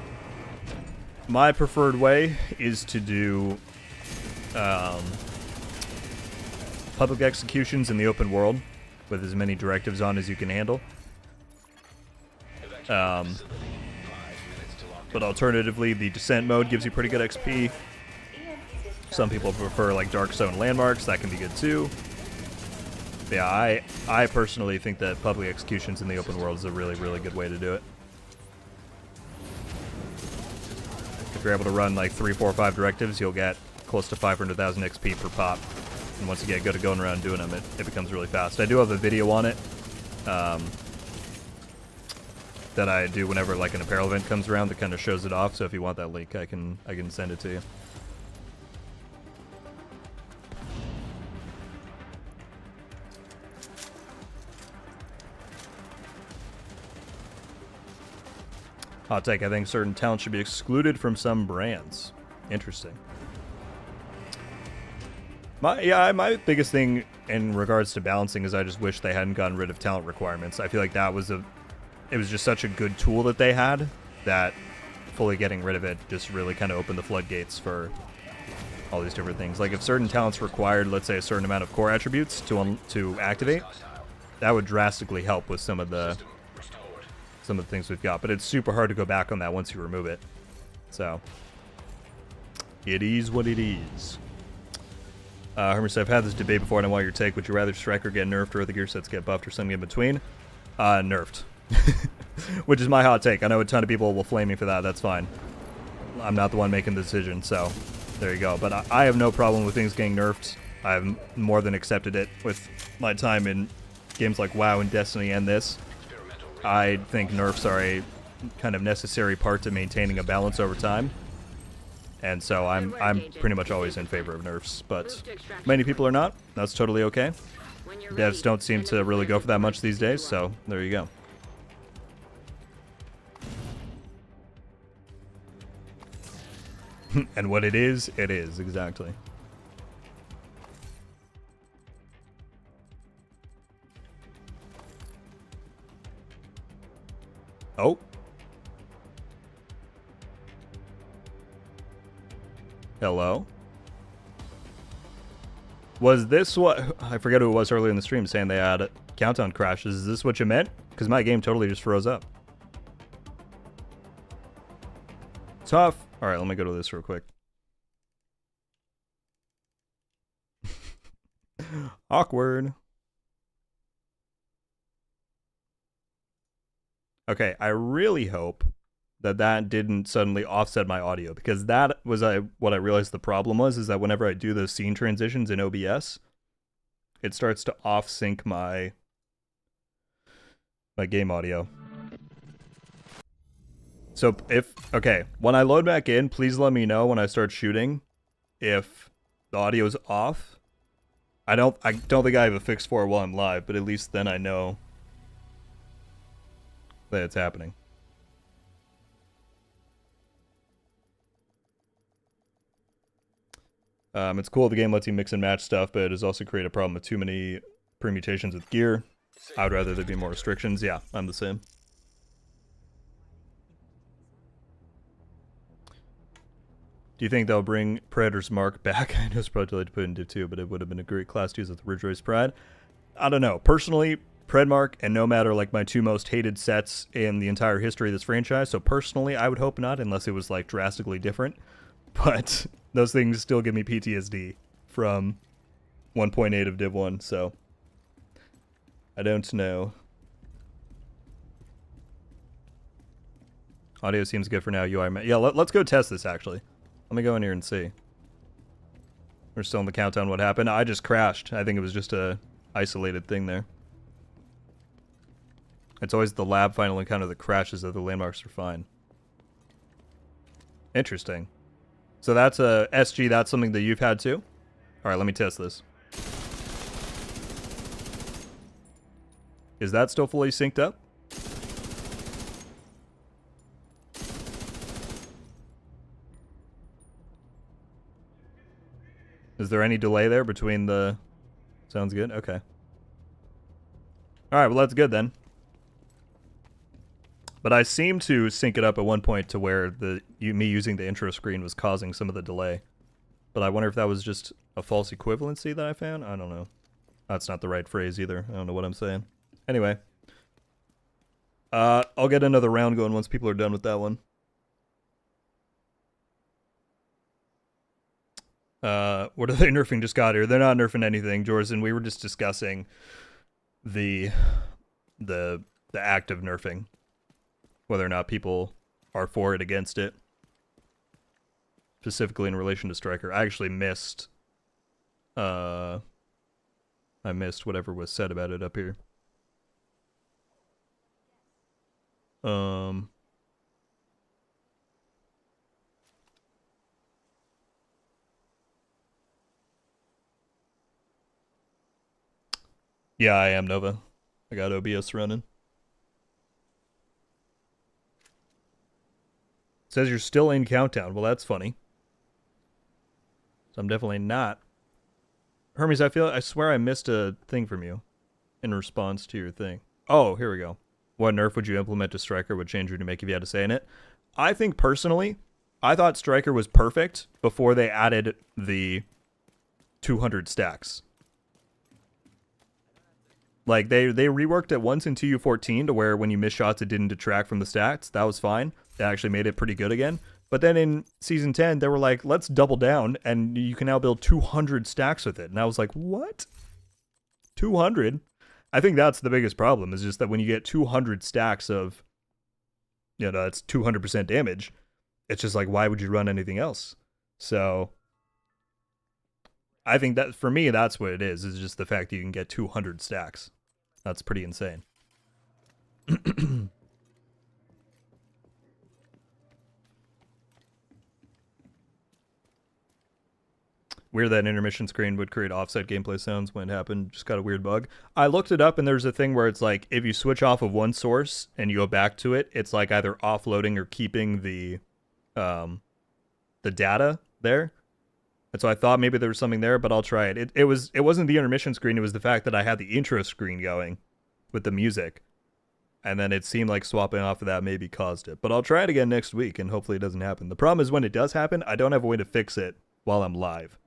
preferred way is to do public executions in the open world with as many directives on as you can handle. But alternatively, the descent mode gives you pretty good XP. Some people prefer like Dark Zone landmarks. That can be good too. But yeah, I personally think that public executions in the open world is a really, really good way to do it. If you're able to run like 3, 4, 5 directives, you'll get close to 500,000 XP per pop. And once you get good at going around doing them, it becomes really fast. I do have a video on it that I do whenever like an apparel event comes around that kind of shows it off. So if you want that link, I can send it to you. Hot take, I think certain talents should be excluded from some brands. Interesting. My biggest thing in regards to balancing is I just wish they hadn't gotten rid of talent requirements. I feel like that was it was just such a good tool that they had that fully getting rid of it just really kind of opened the floodgates for all these different things. Like if certain talents required, let's say, a certain amount of core attributes to activate, that would drastically help with some of the things we've got. But it's super hard to go back on that once you remove it. So it is what it is. Hermes, I've had this debate before and I want your take. Would you rather Striker get nerfed or the gear sets get buffed or something in between? Nerfed. Which is my hot take. I know a ton of people will flame me for that. That's fine. I'm not the one making the decision, so there you go. But I have no problem with things getting nerfed. I've more than accepted it with my time in games like WoW and Destiny and this. I think nerfs are a kind of necessary part to maintaining a balance over time. And so I'm pretty much always in favor of nerfs, but many people are not. That's totally okay. Devs don't seem to really go for that much these days, so there you go. And what it is, exactly. Oh. Hello? Was this what... I forget who it was earlier in the stream saying they had countdown crashes. Is this what you meant? Because my game totally just froze up. Tough. Alright, let me go to this real quick. Awkward. Okay, I really hope that didn't suddenly offset my audio, because that was what I realized the problem was, is that whenever I do those scene transitions in OBS, it starts to off-sync my game audio. So okay, when I load back in, please let me know when I start shooting if the audio is off. I don't think I have a fix for it while I'm live, but at least then I know that it's happening. It's cool the game lets you mix and match stuff, but it does also create a problem with too many permutations with gear. I would rather there be more restrictions. Yeah, I'm the same. Do you think they'll bring Predator's Mark back? I know it's probably too late to put into 2, but it would have been a great class to use with Ridge Race Pride. I don't know. Personally, Predmark and Nomad are like my two most hated sets in the entire history of this franchise, so personally I would hope not, unless it was like drastically different. But those things still give me PTSD from 1.8 of Div 1, so I don't know. Audio seems good for now. UI, yeah, let's go test this actually. Let me go in here and see. We're still in the countdown. What happened? I just crashed. I think it was just a isolated thing there. It's always the lab final encounter that crashes, that the landmarks are fine. Interesting. So that's a SG, that's something that you've had too? Alright, let me test this. Is that still fully synced up? Is there any delay there between the... Sounds good? Okay. Alright, well that's good then. But I seem to sync it up at one point to where me using the intro screen was causing some of the delay. But I wonder if that was just a false equivalency that I found? I don't know. That's not the right phrase either. I don't know what I'm saying. Anyway. I'll get another round going once people are done with that one. What are they nerfing? Just got here. They're not nerfing anything, Jordan. We were just discussing the act of nerfing. Whether or not people are for it, against it. Specifically in relation to Striker. I actually missed... I missed whatever was said about it up here. Yeah, I am, Nova. I got OBS running. says you're still in countdown. Well, that's funny. So I'm definitely not. Hermes, I swear I missed a thing from you in response to your thing. Oh, here we go. What nerf would you implement to Striker would change you to make if you had to say in it? I think personally, I thought Striker was perfect before they added the 200 stacks. Like, they reworked it once in TU14 to where when you miss shots, it didn't detract from the stats. That was fine. That actually made it pretty good again. But then in Season 10, they were like, let's double down, and you can now build 200 stacks with it. And I was like, what? 200? I think that's the biggest problem, is just that when you get 200 stacks of, you know, it's 200% damage, it's just like, why would you run anything else? So I think that, for me, that's what it is just the fact that you can get 200 stacks. That's pretty insane. Weird that intermission screen would create offset gameplay sounds when it happened. Just got a weird bug. I looked it up, and there's a thing where it's like, if you switch off of one source and you go back to it, it's like either offloading or keeping the data there. And so I thought maybe there was something there, but I'll try it. It wasn't the intermission screen. It was the fact that I had the intro screen going with the music. And then it seemed like swapping off of that maybe caused it. But I'll try it again next week, and hopefully it doesn't happen. The problem is when it does happen, I don't have a way to fix it while I'm live.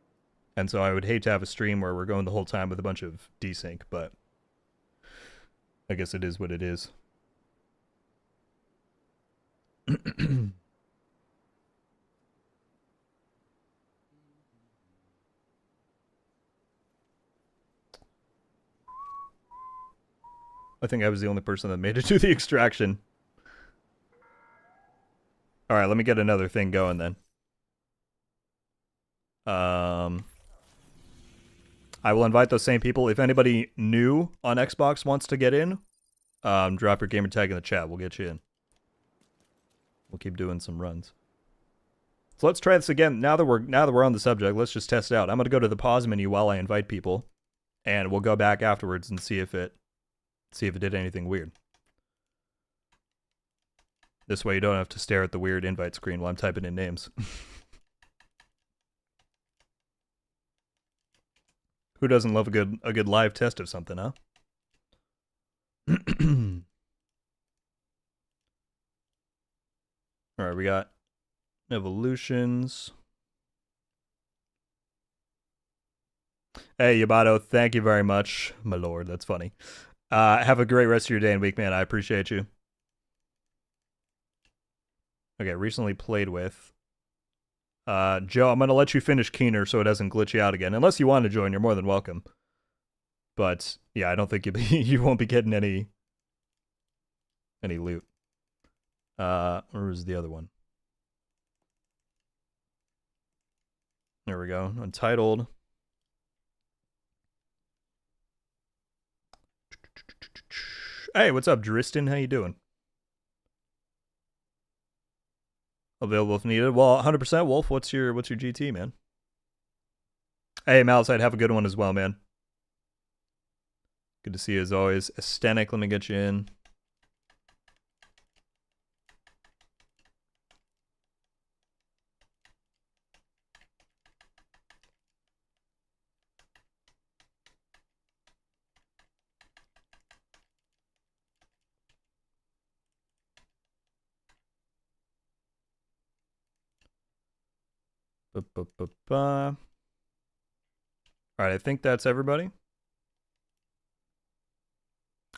And so I would hate to have a stream where we're going the whole time with a bunch of desync, but I guess it is what it is. I think I was the only person that made it to the extraction. All right, let me get another thing going then. I will invite those same people. If anybody new on Xbox wants to get in, drop your gamer tag in the chat. We'll get you in. We'll keep doing some runs. So let's try this again. Now that we're on the subject, let's just test it out. I'm gonna go to the pause menu while I invite people, and we'll go back afterwards and see if it did anything weird. This way you don't have to stare at the weird invite screen while I'm typing in names. Who doesn't love a good live test of something, huh? All right, we got evolutions. Hey, Yamato, thank you very much, my lord. That's funny. Have a great rest of your day and week, man. I appreciate you. Okay, recently played with. Joe, I'm going to let you finish Keener so it doesn't glitch you out again. Unless you want to join, you're more than welcome. But, yeah, I don't think you won't be getting any loot. Where was the other one? There we go. Untitled. Hey, what's up, Driston? How you doing? Available if needed. Well, 100% Wolf. What's your GT, man? Hey, Malicite, have a good one as well, man. Good to see you as always. Aesthetic, let me get you in. All right, I think that's everybody.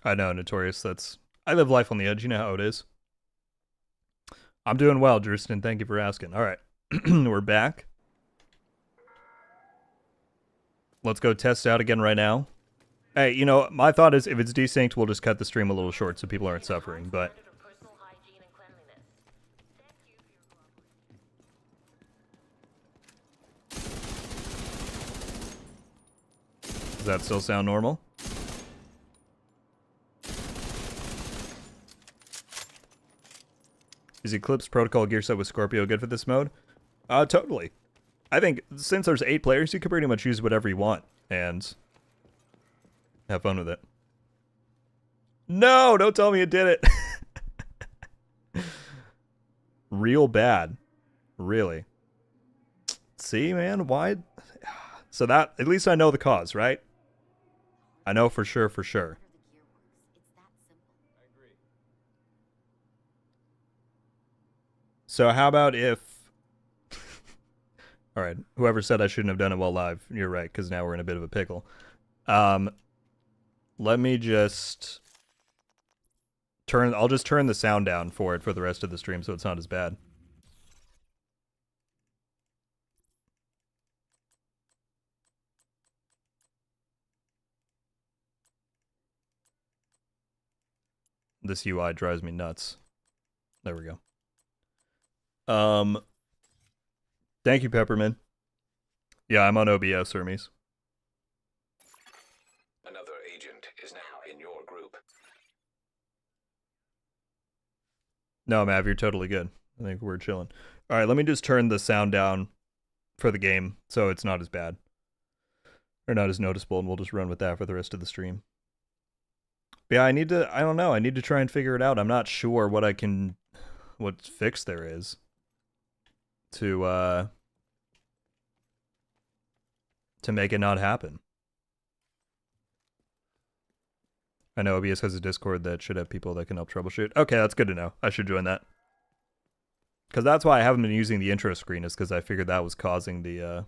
I know, Notorious. I live life on the edge. You know how it is. I'm doing well, Driston. Thank you for asking. All right, we're back. Let's go test out again right now. Hey, you know, my thought is if it's desynced, we'll just cut the stream a little short so people aren't suffering, but... Does that still sound normal? Is Eclipse Protocol gear set with Scorpio good for this mode? Totally. I think since there's 8 players, you can pretty much use whatever you want and have fun with it. No, don't tell me it did it. real bad. Really. See, man, why? So that, at least I know the cause, right? I know for sure, for sure. So how about if... All right, whoever said I shouldn't have done it while live, you're right, because now we're in a bit of a pickle. Let me just turn... I'll just turn the sound down for it for the rest of the stream so it's not as bad. This UI drives me nuts. There we go. Thank you, Peppermint. Yeah, I'm on OBS, Hermes. Another agent is now in your group. No, Mav, you're totally good. I think we're chilling. All right, let me just turn the sound down for the game so it's not as bad. Or not as noticeable, and we'll just run with that for the rest of the stream. But yeah, I don't know, I need to try and figure it out. I'm not sure what fix there is to make it not happen. I know OBS has a Discord that should have people that can help troubleshoot. Okay, that's good to know. I should join that. Because that's why I haven't been using the intro screen, is because I figured that was causing the...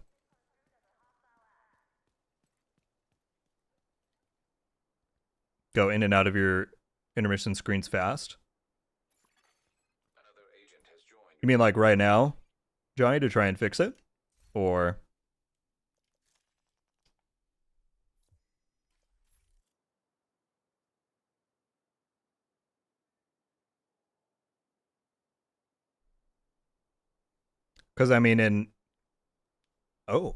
go in and out of your intermission screens fast. Another agent has joined. You mean like right now, Johnny, to try and fix it? Or... Because, I mean, in... Oh,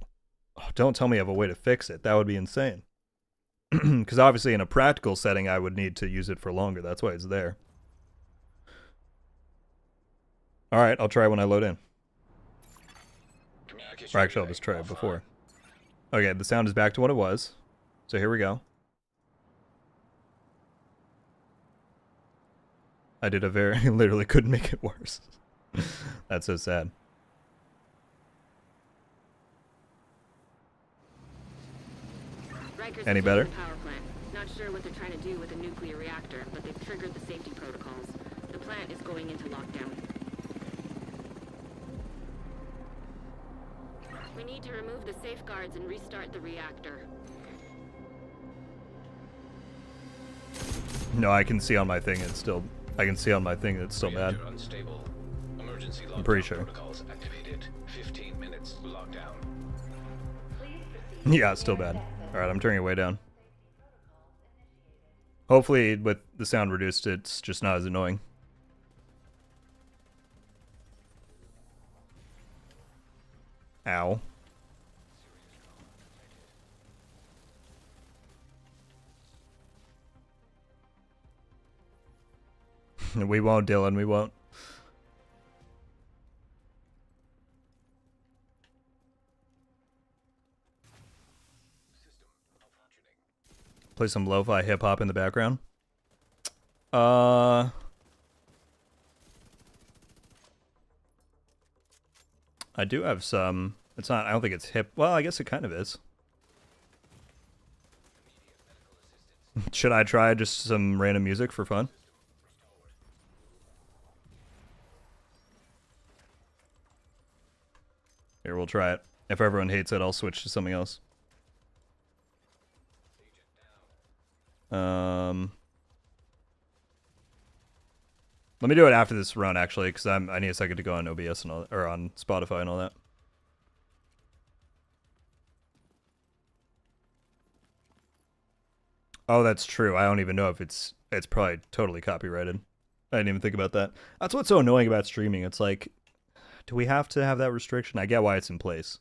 don't tell me I have a way to fix it. That would be insane. Because obviously in a practical setting, I would need to use it for longer. That's why it's there. All right, I'll try when I load in. Or actually, I'll just try it before. Okay, the sound is back to what it was. So here we go. I did a very... literally couldn't make it worse. That's so sad. Riker's Any defusing better? the power plant. Not sure what they're trying to do with a nuclear reactor, but they've triggered the safety protocols. The plant is going into lockdown. We need to remove the safeguards and restart the reactor. No, I can see on my thing it's still... I can see on my thing it's still bad. Reactor unstable. Emergency I'm pretty lockdown sure. Protocols activated. 15 minutes lockdown. Yeah, it's still bad. Alright, I'm turning it way down. Hopefully, with the sound reduced, it's just not as annoying. Ow. We won't, Dylan, we won't. Play some lo-fi hip-hop in the background. I do have some. It's not, I don't think it's hip. Well, I guess it kind of is. Should I try just some random music for fun? Here, we'll try it. If everyone hates it, I'll switch to something else. Let me do it after this run, actually, because I need a second to go on OBS and all, or on Spotify and all that. Oh, that's true. I don't even know if it's probably totally copyrighted. I didn't even think about that. That's what's so annoying about streaming. It's like, do we have to have that restriction? I get why it's in place.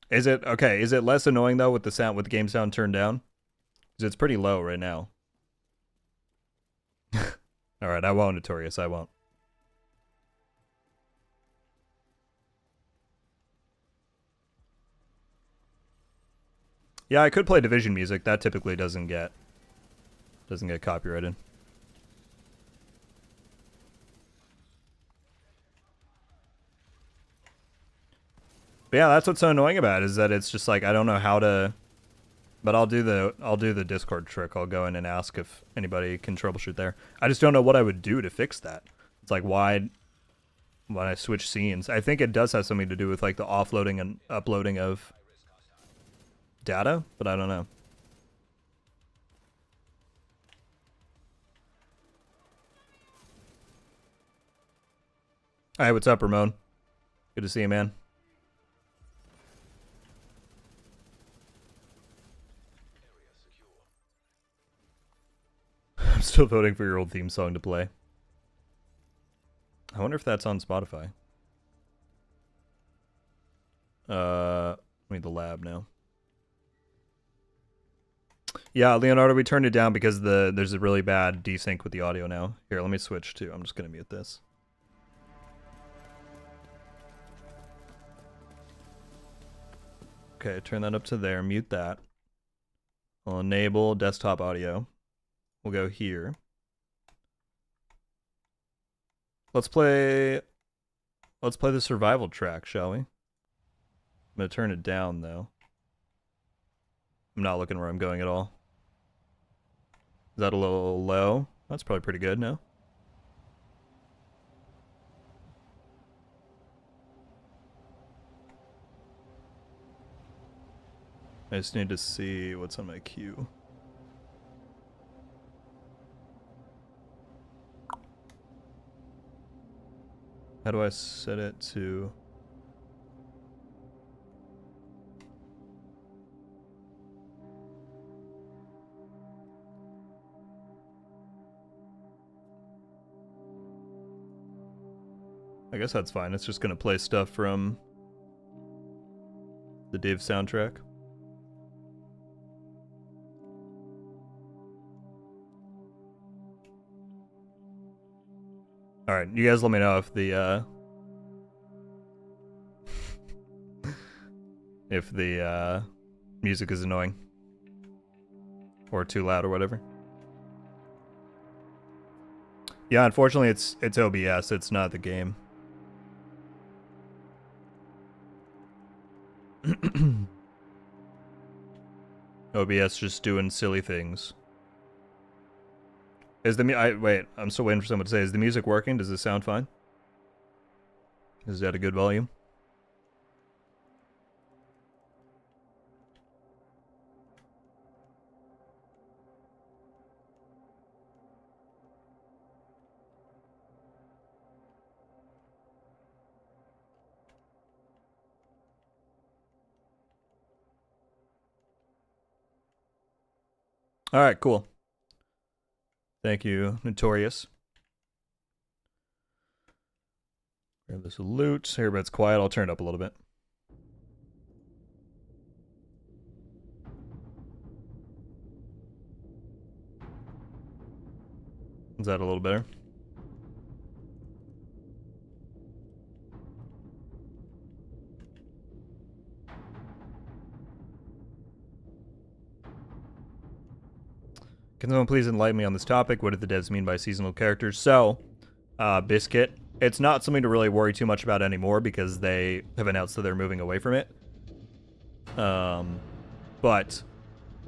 Is it okay? Is it less annoying though with the sound, with the game sound turned down? Because it's pretty low right now. All right, I won't, Notorious. I won't. Yeah, I could play Division music. That typically doesn't get copyrighted. But yeah, that's what's so annoying about it, is that it's just like I don't know how to. But I'll do the Discord trick. I'll go in and ask if anybody can troubleshoot there. I just don't know what I would do to fix that. It's like why when I switch scenes, I think it does have something to do with like the offloading and uploading of data, but I don't know. Hey, what's up, Ramon? Good to see you, man. I'm still voting for your old theme song to play. I wonder if that's on Spotify. I need the lab now. Yeah, Leonardo, we turned it down because there's a really bad desync with the audio now. Here, let me switch to. I'm just gonna mute this. Okay, turn that up to there. Mute that. I'll enable desktop audio. We'll go here. Let's play the survival track, shall we? I'm gonna turn it down though. I'm not looking where I'm going at all. Is that a little low? That's probably pretty good, no? I just need to see what's on my queue. How do I set it to... I guess that's fine. It's just gonna play stuff from the Dave soundtrack. Alright, you guys let me know if the if the music is annoying or too loud or whatever. Yeah, unfortunately it's OBS, it's not the game. OBS just doing silly things. Is the wait, I'm still waiting for someone to say, is the music working? Does this sound fine? Is that a good volume? All right, cool. Thank you, Notorious. Grab this loot. Everybody's quiet. I'll turn it up a little bit. Is that a little better? Can someone please enlighten me on this topic? What do the devs mean by seasonal characters? So, Biscuit, it's not something to really worry too much about anymore because they have announced that they're moving away from it. But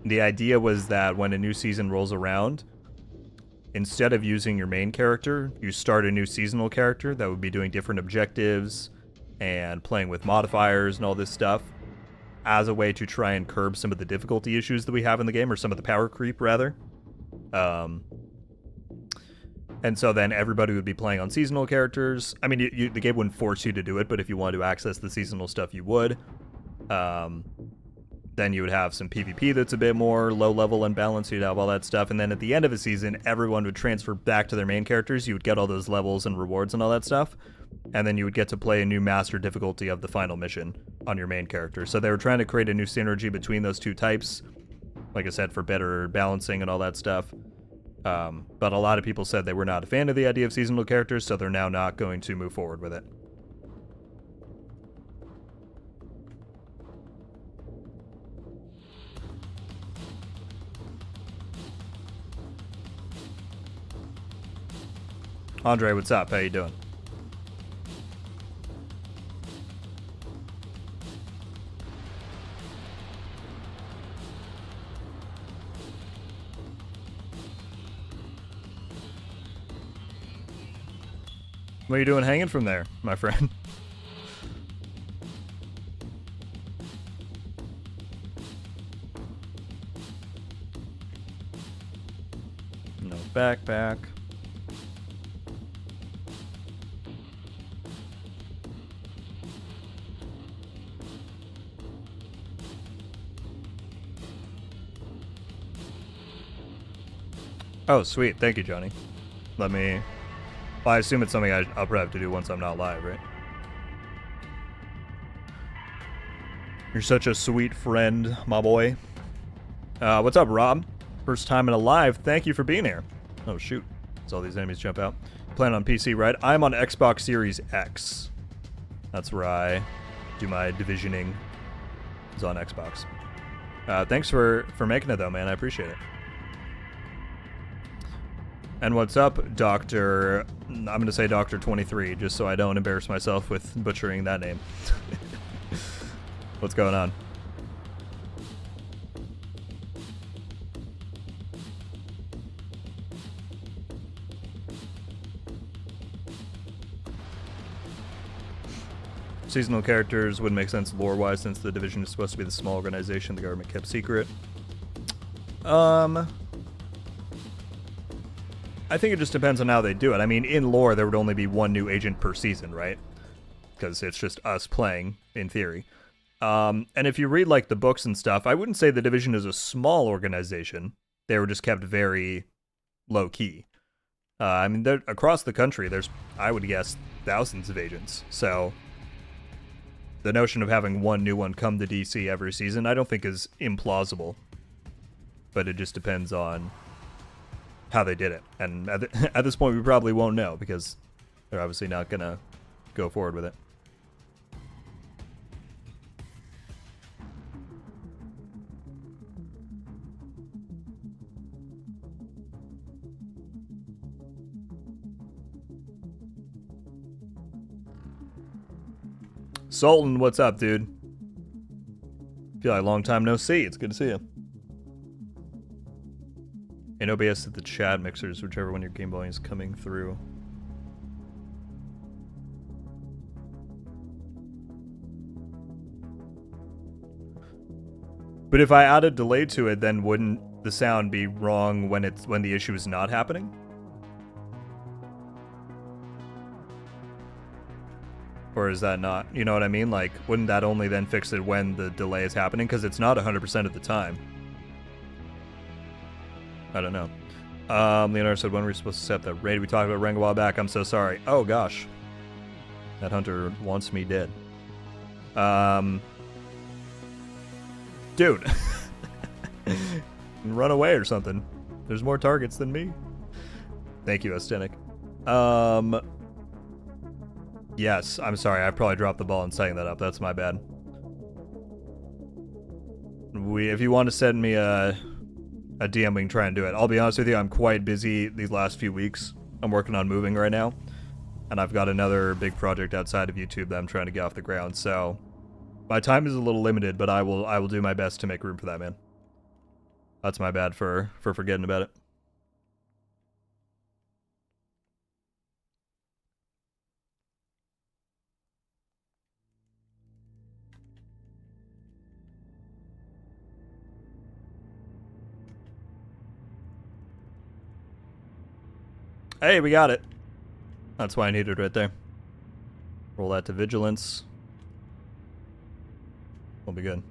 the idea was that when a new season rolls around, instead of using your main character, you start a new seasonal character that would be doing different objectives and playing with modifiers and all this stuff as a way to try and curb some of the difficulty issues that we have in the game, or some of the power creep, rather. And so then everybody would be playing on seasonal characters. I mean, the game wouldn't force you to do it, but if you wanted to access the seasonal stuff, you would. Then you would have some PvP that's a bit more low level and balanced. You'd have all that stuff. And then at the end of a season, everyone would transfer back to their main characters. You would get all those levels and rewards and all that stuff. And then you would get to play a new master difficulty of the final mission on your main character. So they were trying to create a new synergy between those two types. Like I said, for better balancing and all that stuff. But a lot of people said they were not a fan of the idea of seasonal characters, so they're now not going to move forward with it. Andre, what's up? How you doing? What are you doing hanging from there, my friend? No backpack. Oh, sweet. Thank you, Johnny. Let me... Well, I assume it's something I'll probably have to do once I'm not live, right? You're such a sweet friend, my boy. What's up, Rob? First time in a live. Thank you for being here. Oh, shoot. Saw these enemies jump out. Playing on PC, right? I'm on Xbox Series X. That's where I do my divisioning. It's on Xbox. Thanks for making it, though, man. I appreciate it. And what's up, Dr. I'm going to say Dr. 23, just so I don't embarrass myself with butchering that name. What's going on? Seasonal characters would make sense lore-wise since the Division is supposed to be the small organization the government kept secret. I think it just depends on how they do it. I mean, in lore, there would only be one new agent per season, right? Because it's just us playing, in theory. And if you read, like, the books and stuff, I wouldn't say the Division is a small organization. They were just kept very low-key. I mean, across the country, there's, I would guess, thousands of agents. So, the notion of having one new one come to DC every season, I don't think is implausible. But it just depends on how they did it. And at this point, we probably won't know, because they're obviously not going to go forward with it. Sultan, what's up, dude? Feel like a long time no see. It's good to see you. And OBS at the chat mixers, whichever one your game volume is coming through. But if I added delay to it, then wouldn't the sound be wrong when the issue is not happening? Or is that not? You know what I mean? Like, wouldn't that only then fix it when the delay is happening? Because it's not 100% of the time. I don't know. Leonardo said, when were we supposed to set that raid? We talked about Rang a while back. I'm so sorry. Oh, gosh. That hunter wants me dead. Dude. Run away or something. There's more targets than me. Thank you, Astenic. Yes, I'm sorry. I probably dropped the ball in setting that up. That's my bad. If you want to send me a DM, we can try and do it. I'll be honest with you, I'm quite busy these last few weeks. I'm working on moving right now. And I've got another big project outside of YouTube that I'm trying to get off the ground. So my time is a little limited, but I will do my best to make room for that, man. That's my bad for forgetting about it. Hey, we got it. That's why I needed it right there. Roll that to vigilance. We'll be good.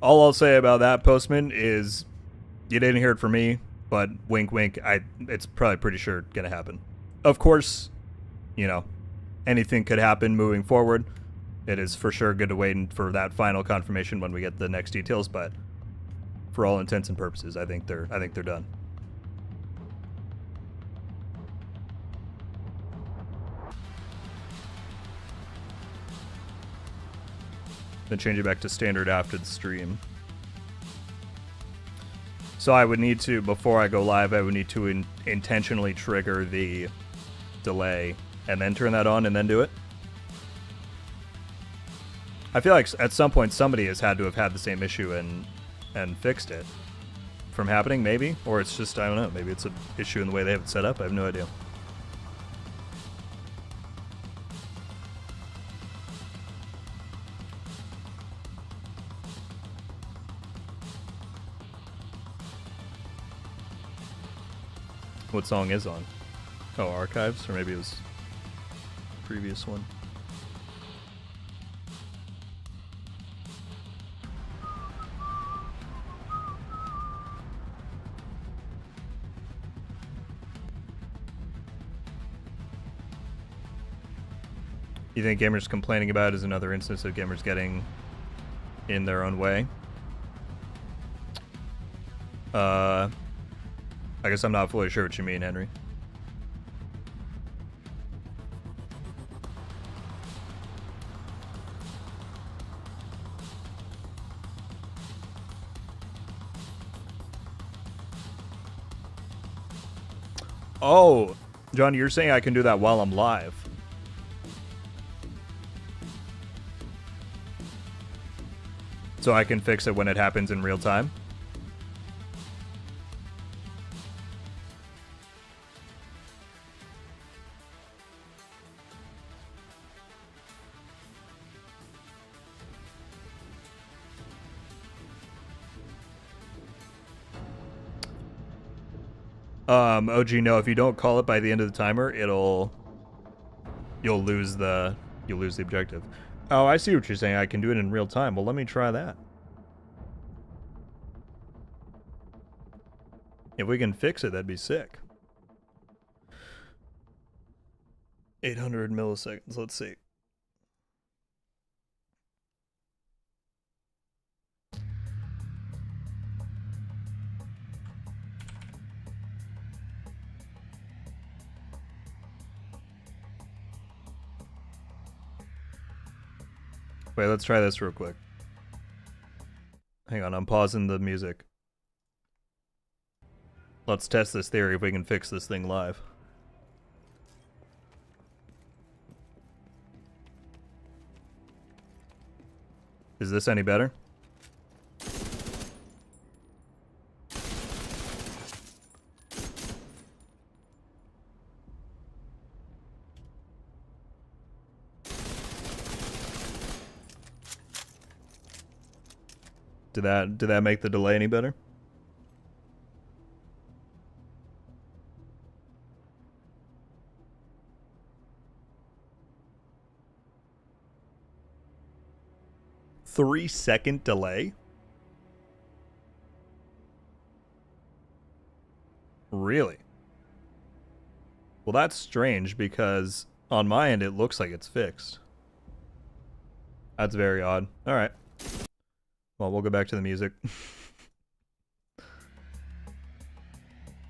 All I'll say about that, Postman, is you didn't hear it from me, but wink wink, it's probably pretty sure gonna happen. Of course, you know, anything could happen moving forward. It is for sure good to wait for that final confirmation when we get the next details, but for all intents and purposes, I think they're done. Then change it back to standard after the stream. So I would need to, before I go live, I would need to intentionally trigger the delay and then turn that on and then do it. I feel like at some point somebody has had to have had the same issue, and and fixed it from happening, maybe? Or it's just, I don't know, maybe it's an issue in the way they have it set up. I have no idea. What song is on? Oh, Archives? Or maybe it was the previous one. You think gamers complaining about is another instance of gamers getting in their own way? I guess I'm not fully sure what you mean, Henry. Oh, John, you're saying I can do that while I'm live. So I can fix it when it happens in real time? OG, no, if you don't call it by the end of the timer, you'll lose the objective. Oh, I see what you're saying. I can do it in real time. Well, let me try that. If we can fix it, that'd be sick. 800 milliseconds. Let's see. Wait, let's try this real quick. Hang on, I'm pausing the music. Let's test this theory if we can fix this thing live. Is this any better? Did that make the delay any better? Three-second delay? Really? Well, that's strange because on my end it looks like it's fixed. That's very odd. All right. Well, we'll go back to the music.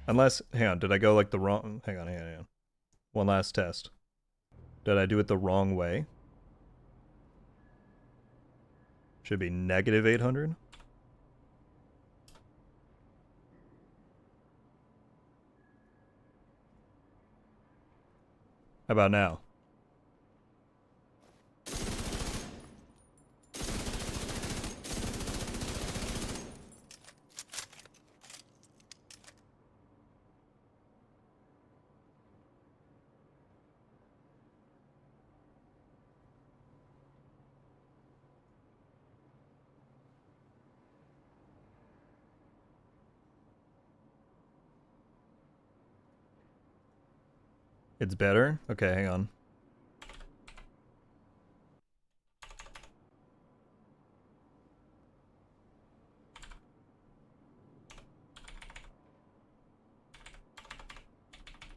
Unless, hang on, did I go like the wrong... Hang on. One last test. Did I do it the wrong way? Should be negative 800. How about now? It's better? Okay, hang on.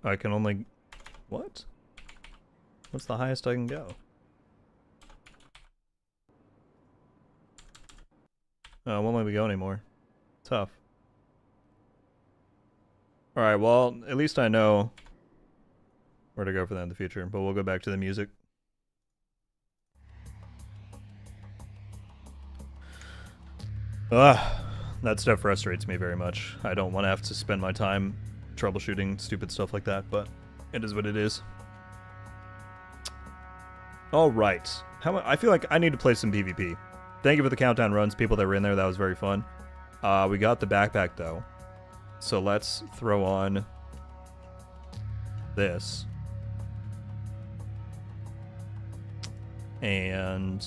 I can only... What? What's the highest I can go? Oh, it won't let me go anymore. Tough. Alright, well, at least I know where to go for that in the future, but we'll go back to the music. That stuff frustrates me very much. I don't want to have to spend my time troubleshooting stupid stuff like that, but it is what it is. Alright. I feel like I need to play some PvP. Thank you for the countdown runs, people that were in there. That was very fun. We got the backpack though. So let's throw on this. And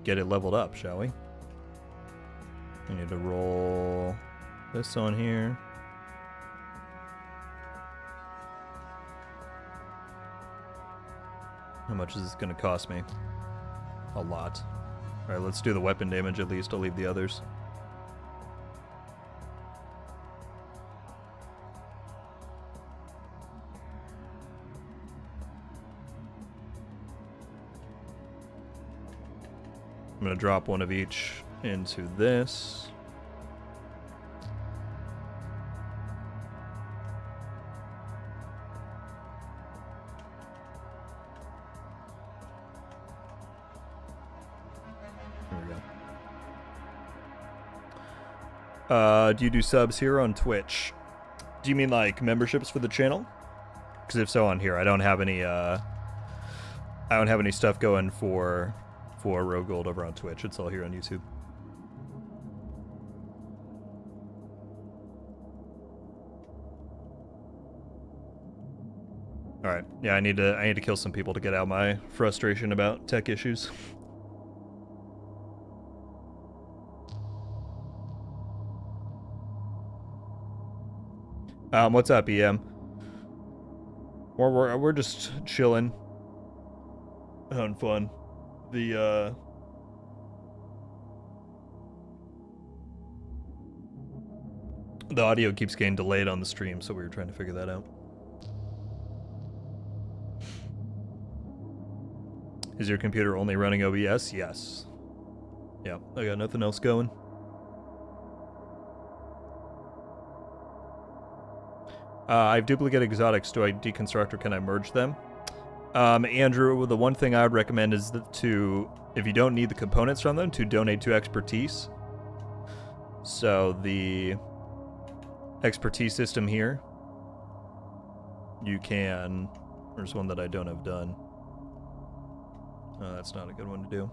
get it leveled up, shall we? We need to roll this on here. How much is this going to cost me? A lot. Alright, let's do the weapon damage at least. I'll leave the others. I'm going to drop one of each into this. There we go. Do you do subs here on Twitch? Do you mean like memberships for the channel? Because if so, on here, I don't have any stuff going for RogueGold over on Twitch. It's all here on YouTube. All right. Yeah, I need to kill some people to get out my frustration about tech issues. What's up, EM? We're just chilling, having fun. The audio keeps getting delayed on the stream, so we were trying to figure that out. Is your computer only running OBS? Yes. Yeah, I got nothing else going. I have duplicate exotics. Do I deconstruct or can I merge them? Andrew, the one thing I would recommend is to, if you don't need the components from them, to donate to expertise. So the expertise system here, you can, there's one that I don't have done. That's not a good one to do.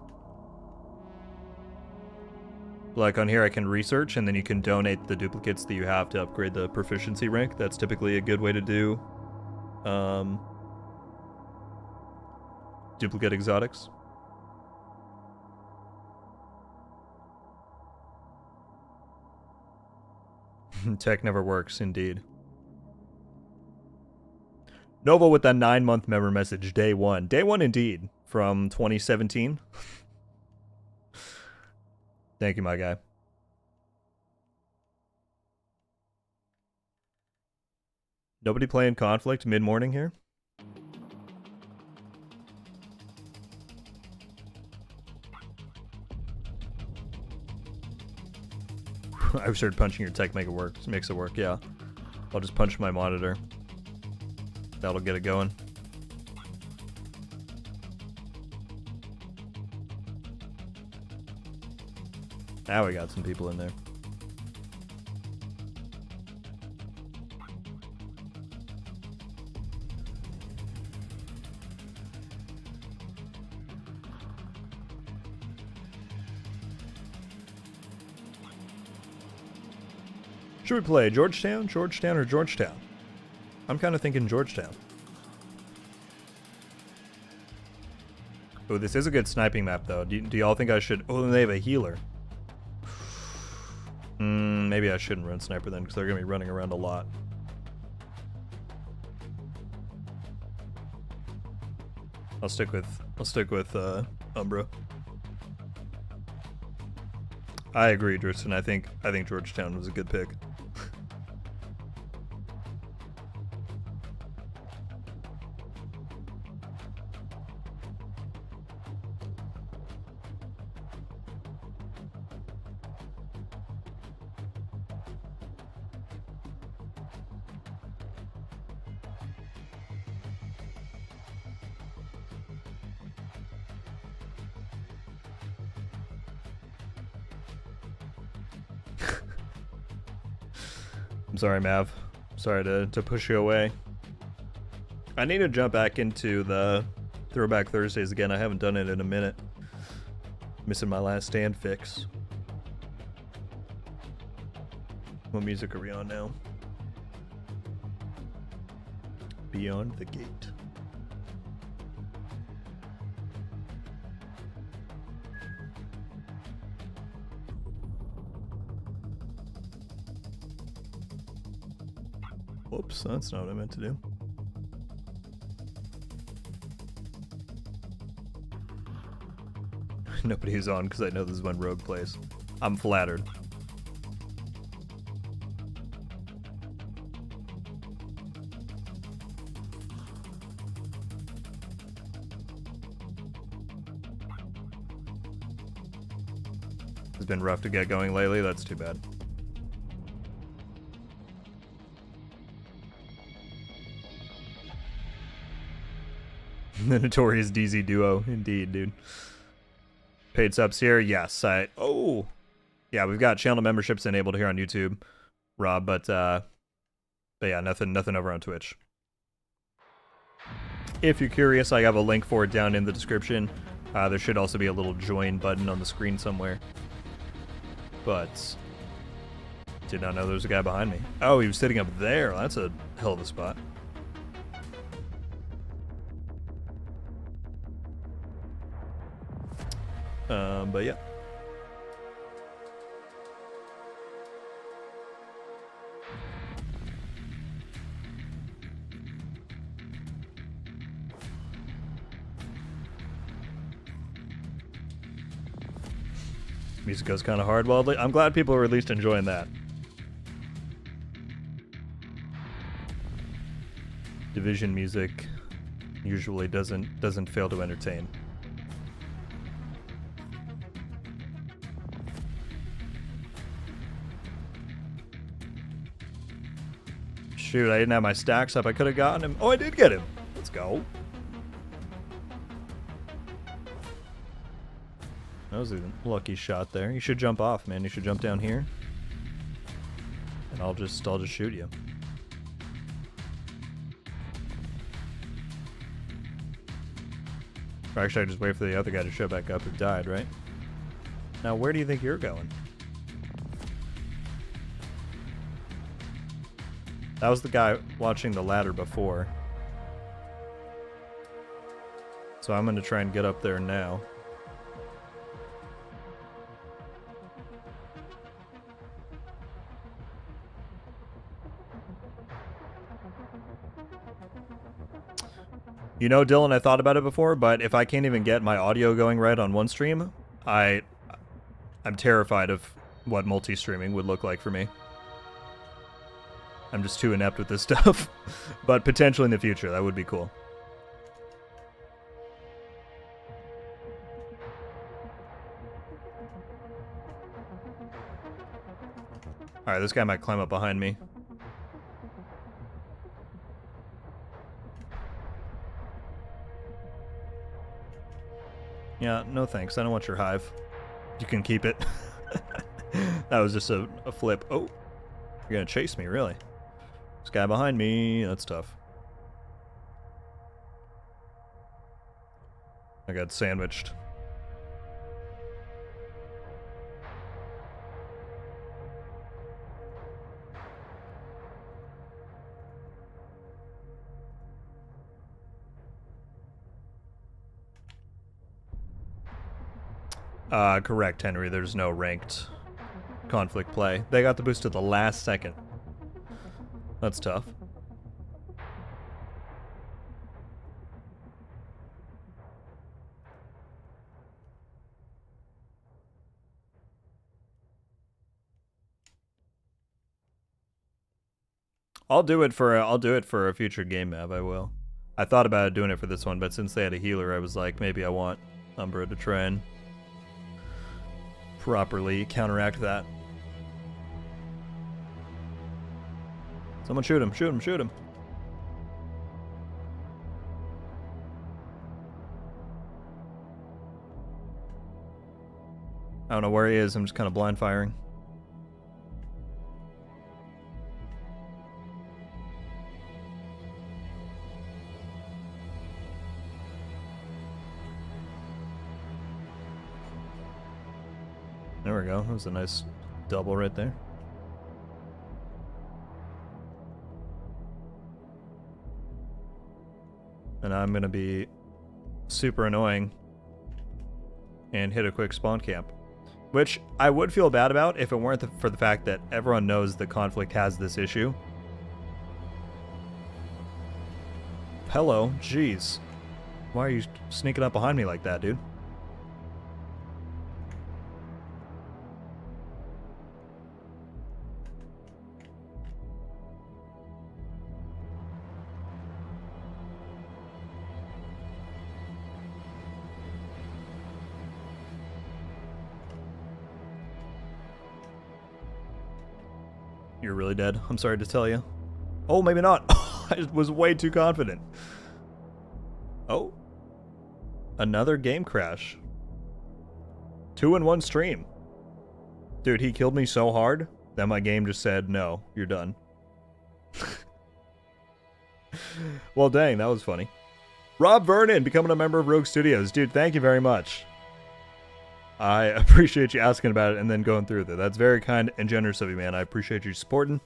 Like on here I can research and then you can donate the duplicates that you have to upgrade the proficiency rank. That's typically a good way to do duplicate exotics. Tech never works, indeed. Nova with that 9-month member message, day one. Day one indeed, from 2017. Thank you, my guy. Nobody playing Conflict mid-morning here? I've started punching your tech, makes it work, yeah. I'll just punch my monitor. That'll get it going. Now we got some people in there. Should we play Georgetown, or Georgetown? I'm kind of thinking Georgetown. Oh, this is a good sniping map, though. Do y'all think I should... Oh, they have a healer. Maybe I shouldn't run sniper then, because they're going to be running around a lot. I'll stick with Umbra. I agree, Tristan. I think Georgetown was a good pick. I'm sorry, Mav. Sorry to push you away. I need to jump back into the Throwback Thursdays again. I haven't done it in a minute. Missing my last stand fix. What music are we on now? Beyond the Gate. Whoops, that's not what I meant to do. Nobody's on because I know this is when Rogue plays. I'm flattered. It's been rough to get going lately, that's too bad. The Notorious DZ duo, indeed, dude. Paid subs here, yes. Oh, yeah, we've got channel memberships enabled here on YouTube, Rob. But yeah, nothing over on Twitch. If you're curious, I have a link for it down in the description. There should also be a little join button on the screen somewhere. But did not know there was a guy behind me. Oh, he was sitting up there. That's a hell of a spot. But yeah. Music goes kind of hard. Well, I'm glad people are at least enjoying that. Division music usually doesn't fail to entertain. Shoot, I didn't have my stacks up. I could have gotten him. Oh, I did get him. Let's go. That was a lucky shot there. You should jump off, man. You should jump down here. And I'll just shoot you. Or actually, I just wait for the other guy to show back up who died, right? Now, where do you think you're going? That was the guy watching the ladder before. So I'm going to try and get up there now. You know, Dylan, I thought about it before, but if I can't even get my audio going right on one stream, I'm terrified of what multi-streaming would look like for me. I'm just too inept with this stuff. But potentially in the future, that would be cool. Alright, this guy might climb up behind me. Yeah, no thanks. I don't want your hive. You can keep it. That was just a flip. Oh, you're gonna chase me, really? This guy behind me, that's tough. I got sandwiched. Correct, Henry. There's no ranked conflict play. They got the boost at the last second. That's tough. I'll do it for a future game map. I will. I thought about doing it for this one, but since they had a healer, I was like, maybe I want Umbra to try and properly counteract that. Someone shoot him, shoot him, shoot him. I don't know where he is, I'm just kind of blind firing. There we go, that was a nice double right there. and I'm gonna be super annoying and hit a quick spawn camp. Which I would feel bad about if it weren't for the fact that everyone knows the conflict has this issue. Hello, jeez. Why are you sneaking up behind me like that, dude? You're really dead. I'm sorry to tell you. Oh, maybe not. I was way too confident. Oh. Another game crash. 2-in-1 stream. Dude, he killed me so hard that my game just said, no, you're done. Well, dang, that was funny. Rob Vernon becoming a member of Rogue Studios. Dude, thank you very much. I appreciate you asking about it and then going through with it. That's very kind and generous of you, man. I appreciate you supporting.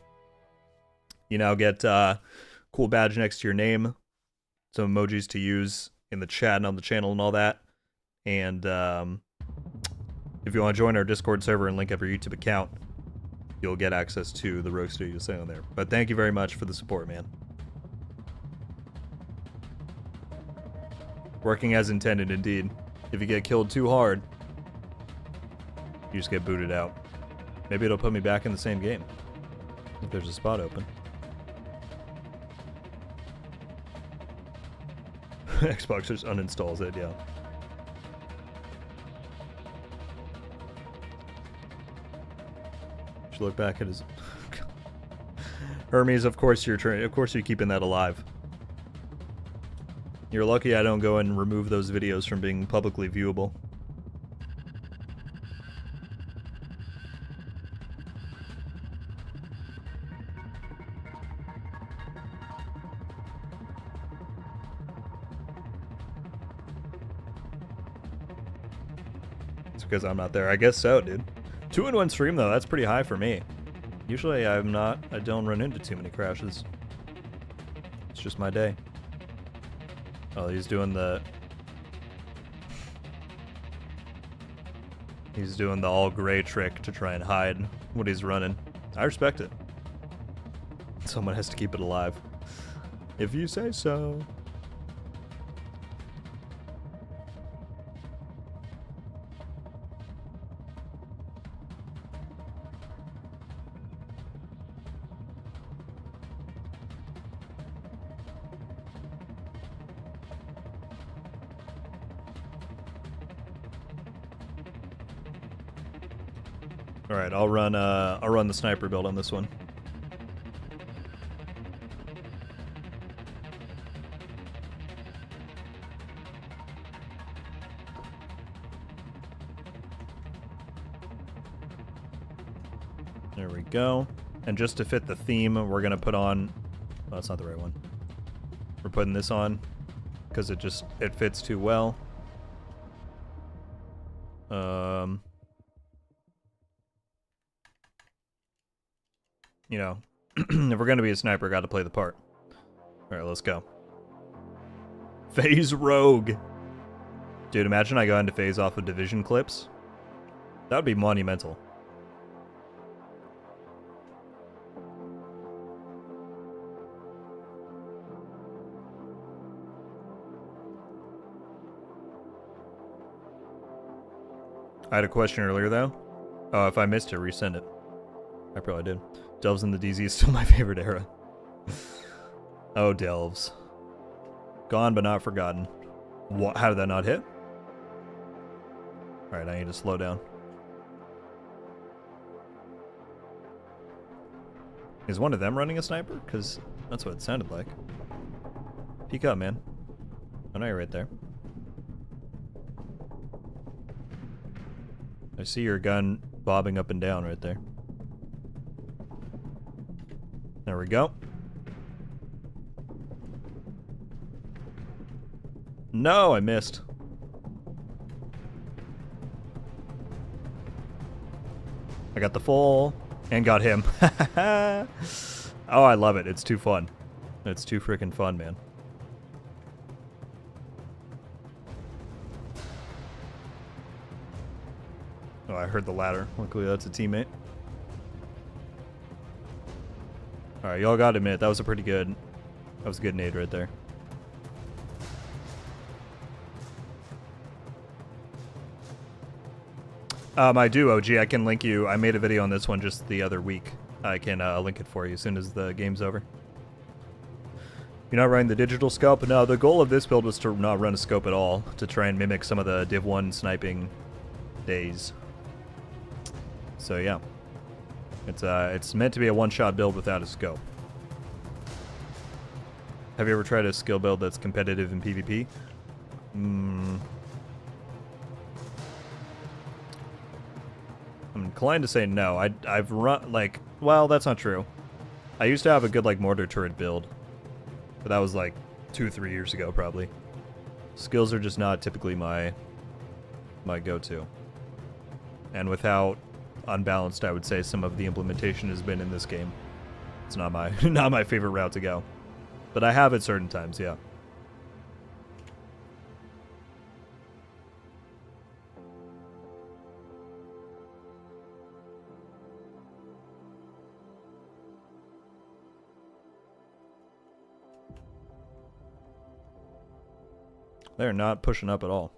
You now get cool badge next to your name, some emojis to use in the chat and on the channel and all that. And if you want to join our Discord server and link up your YouTube account, you'll get access to the Rogue Studios thing on there. But thank you very much for the support, man. Working as intended, indeed. If you get killed too hard, you just get booted out. Maybe it'll put me back in the same game if there's a spot open. Xbox just uninstalls it, yeah. Should look back at his Hermes. Of course you're keeping that alive. You're lucky I don't go and remove those videos from being publicly viewable. Because I'm not there. I guess so, dude. 2-in-1 stream though, that's pretty high for me. Usually I don't run into too many crashes. It's just my day. Oh, he's doing the all gray trick to try and hide what he's running. I respect it. Someone has to keep it alive. If you say so. All right, I'll run the sniper build on this one. There we go. And just to fit the theme, we're gonna put on. Oh, that's not the right one. We're putting this on because it fits too well. You know, if we're gonna be a sniper, got to play the part. All right, let's go. Phase Rogue. Dude, imagine I go into phase off of Division clips. That would be monumental. I had a question earlier, though. Oh, if I missed it, resend it. I probably did. Delves in the DZ is still my favorite era. Oh, Delves. Gone but not forgotten. What? How did that not hit? Alright, I need to slow down. Is one of them running a sniper? Because that's what it sounded like. Peek up, man. I know you're right there. I see your gun bobbing up and down right there. There we go. No, I missed. I got the full and got him. Oh, I love it. It's too fun. It's too freaking fun, man. Oh, I heard the ladder. Luckily, that's a teammate. Alright, y'all gotta admit, that was a pretty good... That was a good nade right there. I do, OG. I can link you. I made a video on this one just the other week. I can link it for you as soon as the game's over. You're not running the digital scope? No, the goal of this build was to not run a scope at all, to try and mimic some of the Div 1 sniping days. So yeah. It's meant to be a one-shot build without a scope. Have you ever tried a skill build that's competitive in PvP? I'm inclined to say no. I've run, like, well, that's not true. I used to have a good, like, mortar turret build. But that was, like, 2-3 years ago, probably. Skills are just not typically my go-to. And with how unbalanced I would say some of the implementation has been in this game, it's not my not my favorite route to go. But I have at certain times, yeah. They're not pushing up at all.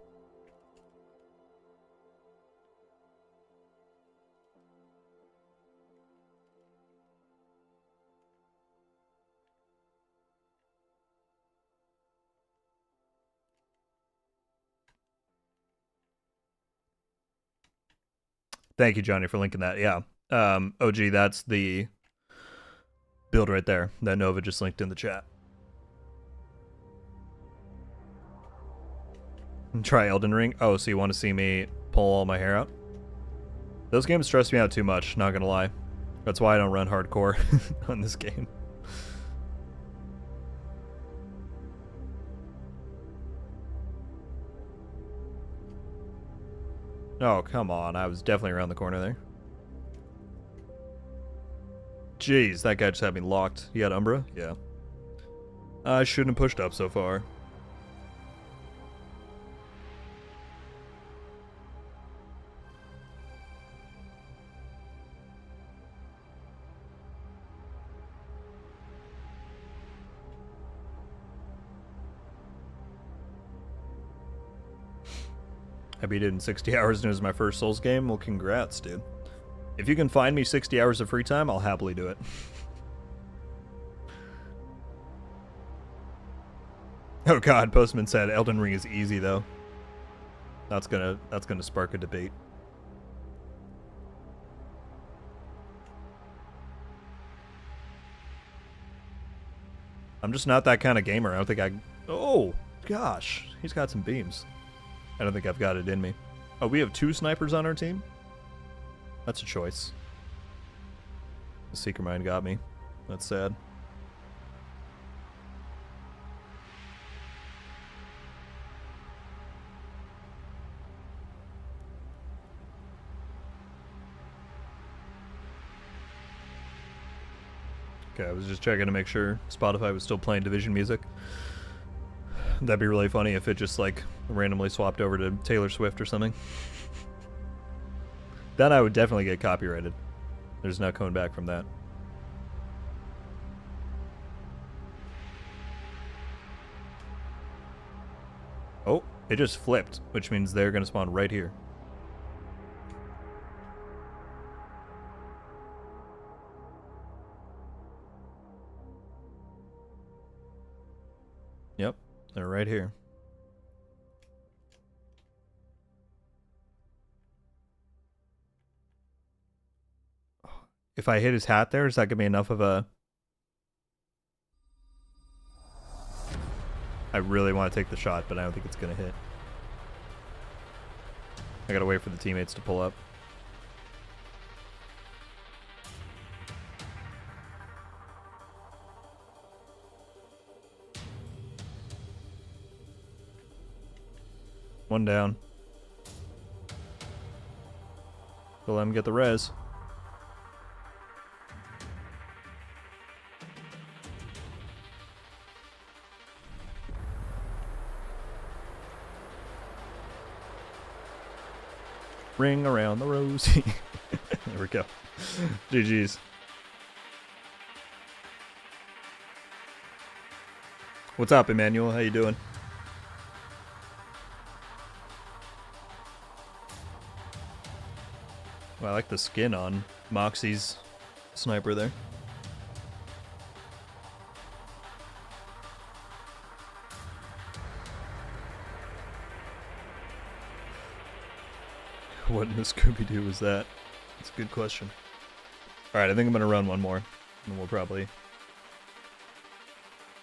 Thank you, Johnny, for linking that. Yeah. OG, that's the build right there that Nova just linked in the chat. Try Elden Ring. Oh, so you want to see me pull all my hair out? Those games stress me out too much, not gonna lie. That's why I don't run hardcore on this game. Oh, come on. I was definitely around the corner there. Jeez, that guy just had me locked. He had Umbra? Yeah. I shouldn't have pushed up so far. I beat it in 60 hours and it was my first Souls game. Well, congrats, dude. If you can find me 60 hours of free time, I'll happily do it. Oh god, Postman said Elden Ring is easy though. That's gonna spark a debate. I'm just not that kind of gamer. I don't think I... Oh, gosh. He's got some beams. I don't think I've got it in me. Oh, we have 2 snipers on our team? That's a choice. The Seeker Mine got me. That's sad. Okay, I was just checking to make sure Spotify was still playing Division music. That'd be really funny if it just, like, randomly swapped over to Taylor Swift or something. Then I would definitely get copyrighted. There's no coming back from that. Oh, it just flipped, which means they're going to spawn right here. Yep, they're right here. If I hit his hat there, is that going to be enough of a... I really want to take the shot, but I don't think it's going to hit. I got to wait for the teammates to pull up. One down. So let him get the res. Ring around the rosy. There we go. GG's. What's up, Emmanuel? How you doing? Well, I like the skin on Moxie's sniper there. What in the Scooby-Doo was that? That's a good question. Alright, I think I'm going to run one more. And we'll probably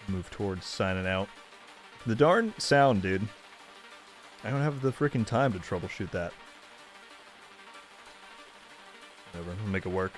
move towards signing out. The darn sound, dude. I don't have the freaking time to troubleshoot that. Whatever, we'll make it work.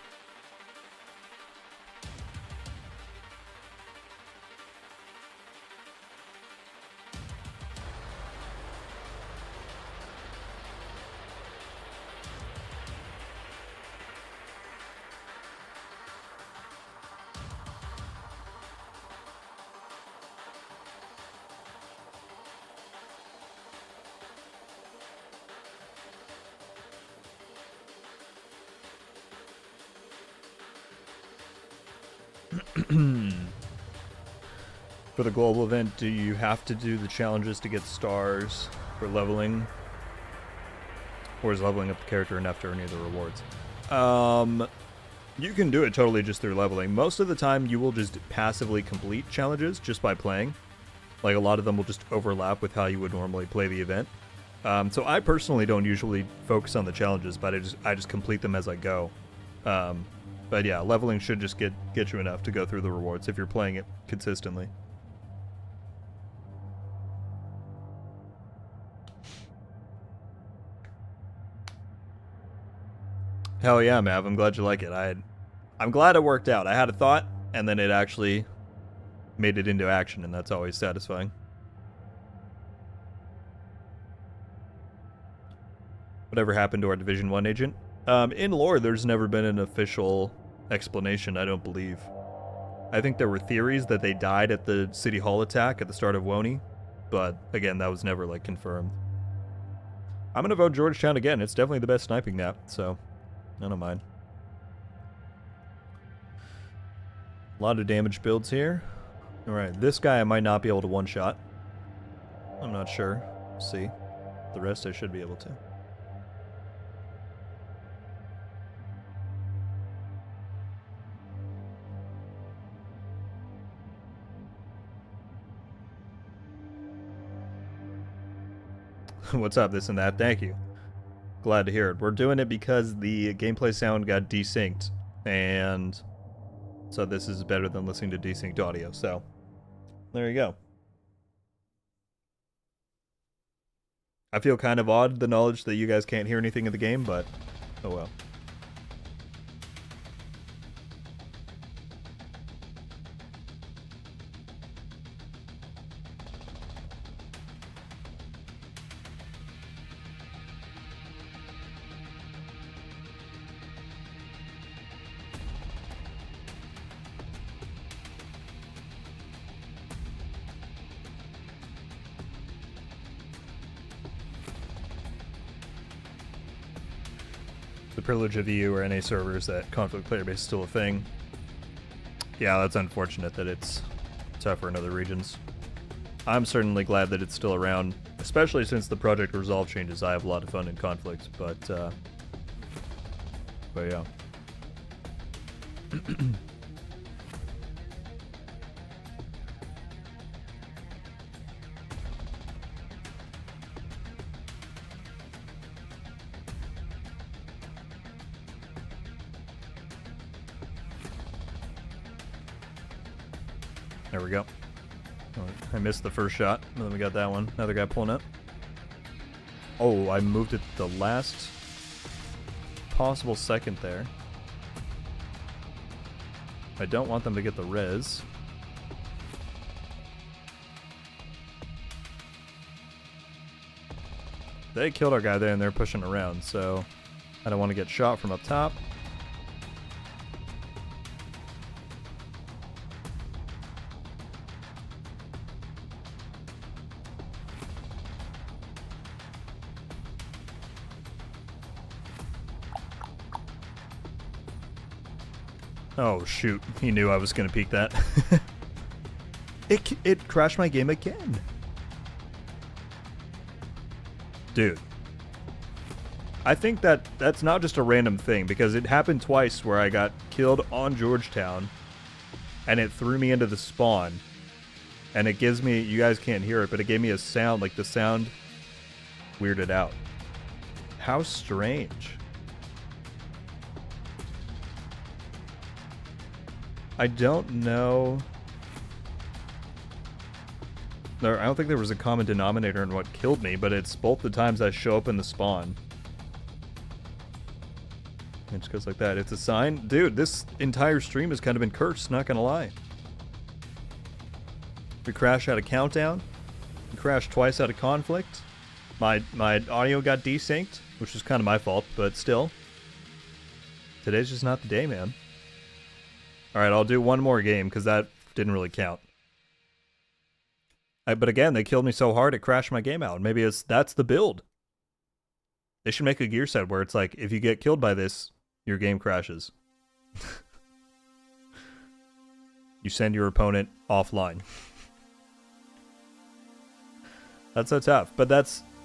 For the global event, do you have to do the challenges to get stars for leveling? Or is leveling up the character enough to earn any of the rewards? You can do it totally just through leveling. Most of the time, you will just passively complete challenges just by playing. Like, a lot of them will just overlap with how you would normally play the event. So I personally don't usually focus on the challenges, but I just complete them as I go. But yeah, leveling should just get you enough to go through the rewards if you're playing it consistently. Hell yeah, Mav, I'm glad you like it. I'm glad it worked out. I had a thought, and then it actually made it into action, and that's always satisfying. Whatever happened to our Division 1 agent? In lore, there's never been an official explanation, I don't believe. I think there were theories that they died at the City Hall attack at the start of Woni, but again, that was never, like, confirmed. I'm gonna vote Georgetown again. It's definitely the best sniping map, so I don't mind. A lot of damage builds here. Alright, this guy I might not be able to one-shot. I'm not sure. We'll see. The rest I should be able to. What's up, this and that? Thank you. Glad to hear it. We're doing it because the gameplay sound got desynced, and so this is better than listening to desynced audio, so there you go. I feel kind of odd, the knowledge that you guys can't hear anything in the game, but oh well. The privilege of EU or NA servers that conflict player base is still a thing. Yeah, that's unfortunate that it's tougher in other regions. I'm certainly glad that it's still around, especially since the project resolve changes. I have a lot of fun in conflict, but yeah. There we go. Oh, I missed the first shot, and then we got that one. Another guy pulling up. Oh, I moved it the last possible second there. I don't want them to get the res. They killed our guy there, and they're pushing around, so I don't want to get shot from up top. Oh shoot, he knew I was gonna peek that. It crashed my game again. Dude. I think that's not just a random thing, because it happened twice where I got killed on Georgetown and it threw me into the spawn. And it gives me, you guys can't hear it, but it gave me a sound, like the sound weirded out. How strange. I don't know. I don't think there was a common denominator in what killed me, but it's both the times I show up in the spawn. It just goes like that. It's a sign. Dude, this entire stream has kind of been cursed, not gonna lie. We crashed out of Countdown. We crashed twice out of Conflict. My audio got desynced, which was kind of my fault, but still. Today's just not the day, man. Alright, I'll do one more game, because that didn't really count. But again, they killed me so hard it crashed my game out. Maybe that's the build. They should make a gear set where it's like, if you get killed by this, your game crashes. You send your opponent offline. That's so tough. But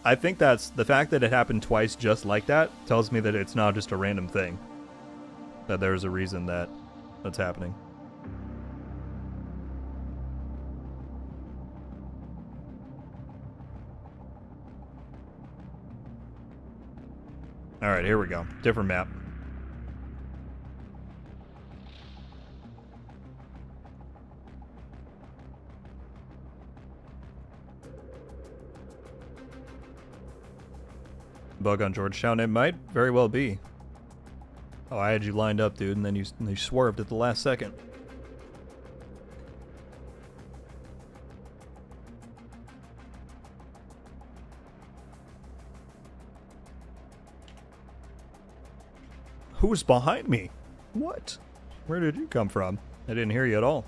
I think that's the fact that it happened twice just like that tells me that it's not just a random thing. That there's a reason that's happening. Alright, here we go. Different map. Bug on Georgetown. It might very well be. Oh, I had you lined up, dude, and then you swerved at the last second. Who's behind me? What? Where did you come from? I didn't hear you at all.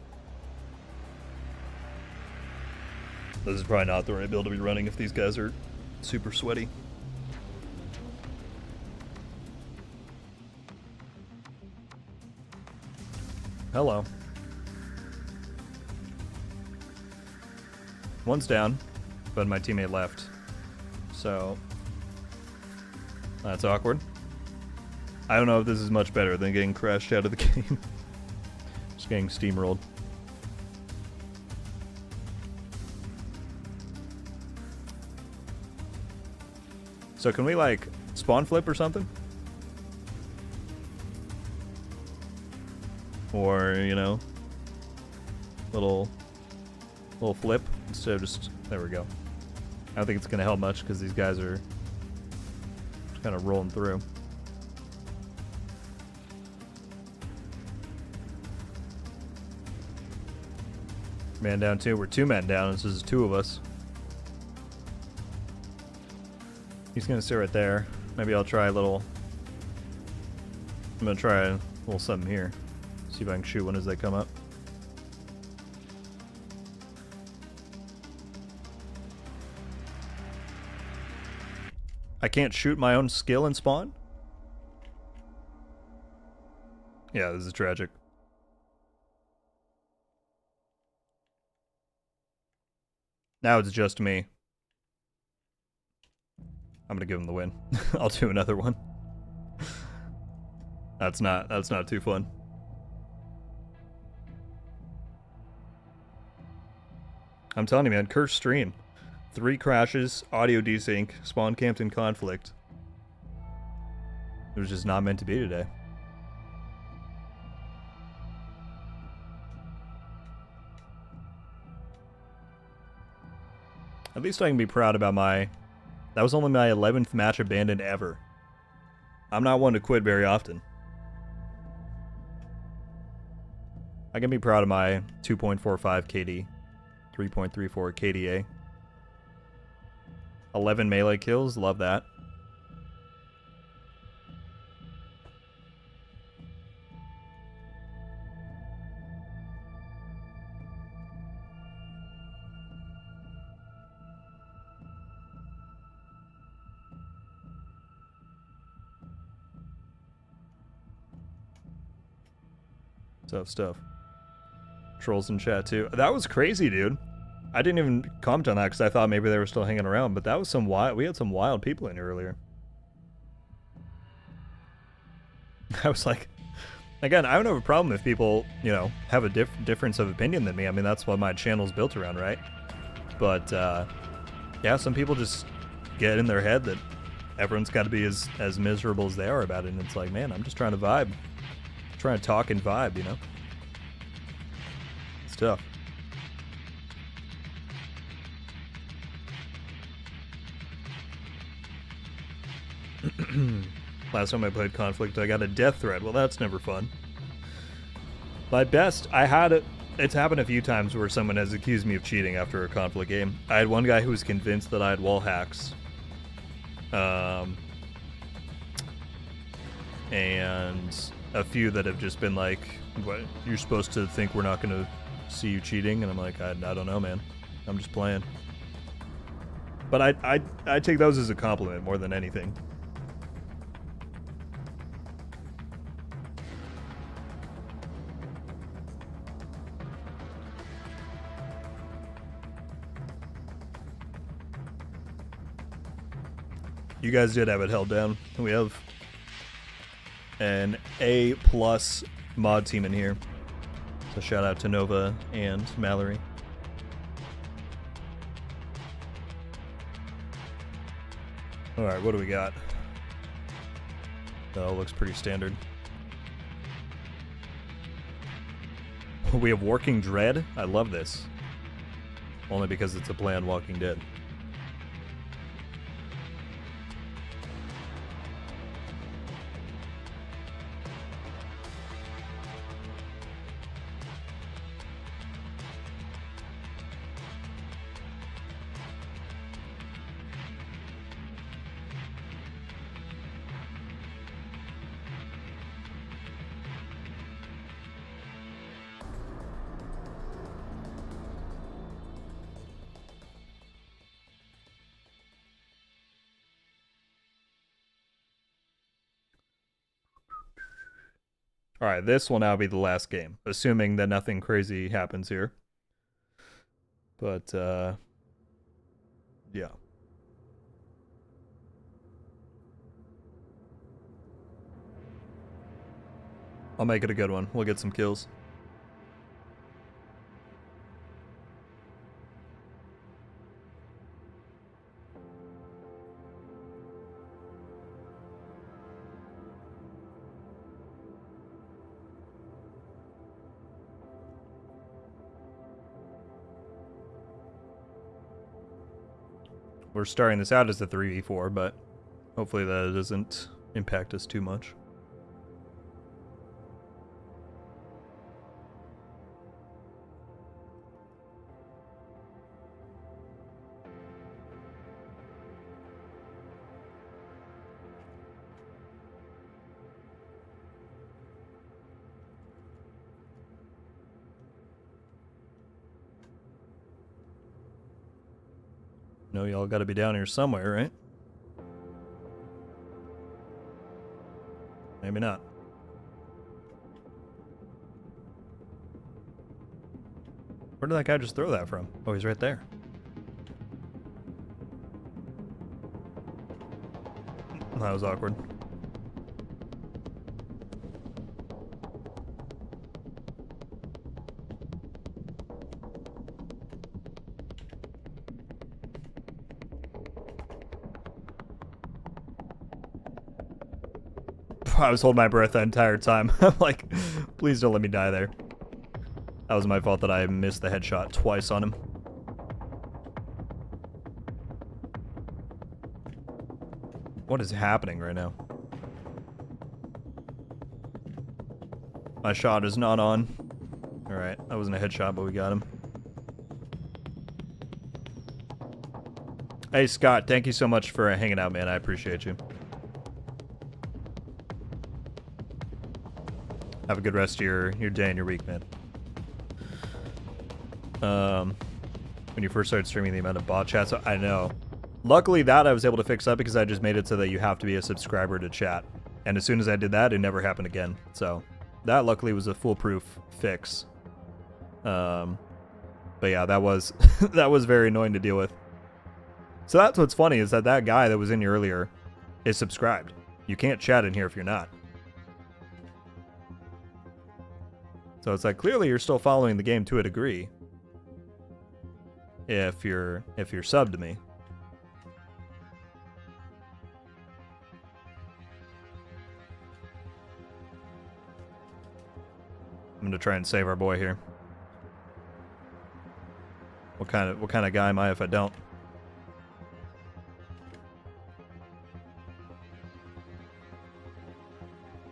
This is probably not the right build to be running if these guys are super sweaty. Hello. One's down, but my teammate left. So, that's awkward. I don't know if this is much better than getting crashed out of the game. Just getting steamrolled. So can we like spawn flip or something? Or, you know, little flip instead of just, there we go. I don't think it's gonna help much because these guys are just kind of rolling through. Man down two. We're 2 men down. This is 2 of us. He's gonna sit right there. Maybe I'll try a little. I'm gonna try a little something here. See if I can shoot one as they come up. I can't shoot my own skill in spawn? Yeah, this is tragic. Now it's just me. I'm gonna give him the win. I'll do another one. That's not too fun. I'm telling you, man, cursed stream. 3 crashes, audio desync, spawn camped in conflict. It was just not meant to be today. At least I can be proud about that was only my 11th match abandoned ever. I'm not one to quit very often. I can be proud of my 2.45 KD, 3.34 KDA. 11 melee kills, love that. Tough stuff. Trolls in chat too. That was crazy, dude. I didn't even comment on that because I thought maybe they were still hanging around, but that was some wild. We had some wild people in here earlier. I was like, again, I don't have a problem if people, you know, have a difference of opinion than me. I mean, that's what my channel's built around, right? But yeah, some people just get in their head that everyone's got to be as miserable as they are about it, and it's like, man, I'm just trying to vibe, trying to talk and vibe, you know. It's tough. Last time I played Conflict, I got a death threat. Well, that's never fun. My best, it's happened a few times where someone has accused me of cheating after a Conflict game. I had one guy who was convinced that I had wall hacks. And a few that have just been like, what, you're supposed to think we're not going to see you cheating? And I'm like, I don't know, man. I'm just playing. But I take those as a compliment more than anything. You guys did have it held down. We have an A+ mod team in here. So shout out to Nova and Mallory. Alright, what do we got? Oh, looks pretty standard. We have Working Dread. I love this. Only because it's a play on Walking Dead. Alright, this will now be the last game, assuming that nothing crazy happens here. But, yeah. I'll make it a good one. We'll get some kills. We're starting this out as a 3v4, but hopefully that doesn't impact us too much. No, y'all gotta be down here somewhere, right? Maybe not. Where did that guy just throw that from? Oh, he's right there. That was awkward. I was holding my breath that entire time. I'm like, please don't let me die there. That was my fault that I missed the headshot twice on him. What is happening right now? My shot is not on. Alright, that wasn't a headshot, but we got him. Hey Scott, thank you so much for hanging out, man. I appreciate you. Have a good rest of your day and your week, man. When you first started streaming, the amount of bot chats, I know. Luckily that I was able to fix up because I just made it so that you have to be a subscriber to chat. And as soon as I did that, it never happened again. So that luckily was a foolproof fix. But yeah, that was that was very annoying to deal with. So that's what's funny is that that guy that was in here earlier is subscribed. You can't chat in here if you're not. So it's like clearly you're still following the game to a degree. If you're subbed to me. I'm gonna try and save our boy here. What kind of guy am I if I don't?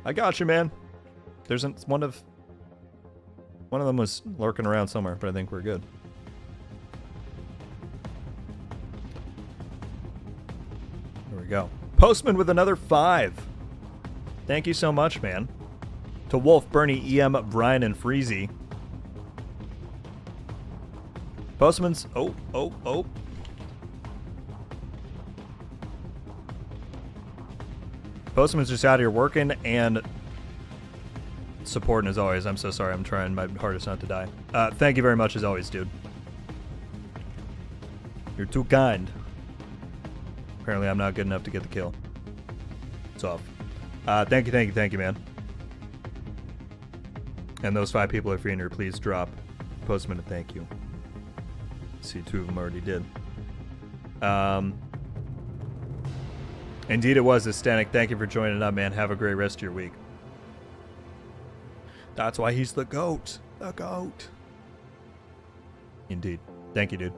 I got you, man. There's one of them was lurking around somewhere, but I think we're good. There we go. Postman with another 5. Thank you so much, man. To Wolf, Bernie, EM, Brian, and Freezy. Postman's... Oh. Postman's just out here working and supporting as always. I'm so sorry. I'm trying my hardest not to die. Thank you very much as always, dude. You're too kind. Apparently I'm not good enough to get the kill. It's off. Thank you, man. And those 5 people are free in here. Please drop Postman a thank you. See, 2 of them already did. Indeed it was, Astatic. Thank you for joining up, man. Have a great rest of your week. That's why he's the GOAT. The GOAT. Indeed. Thank you, dude.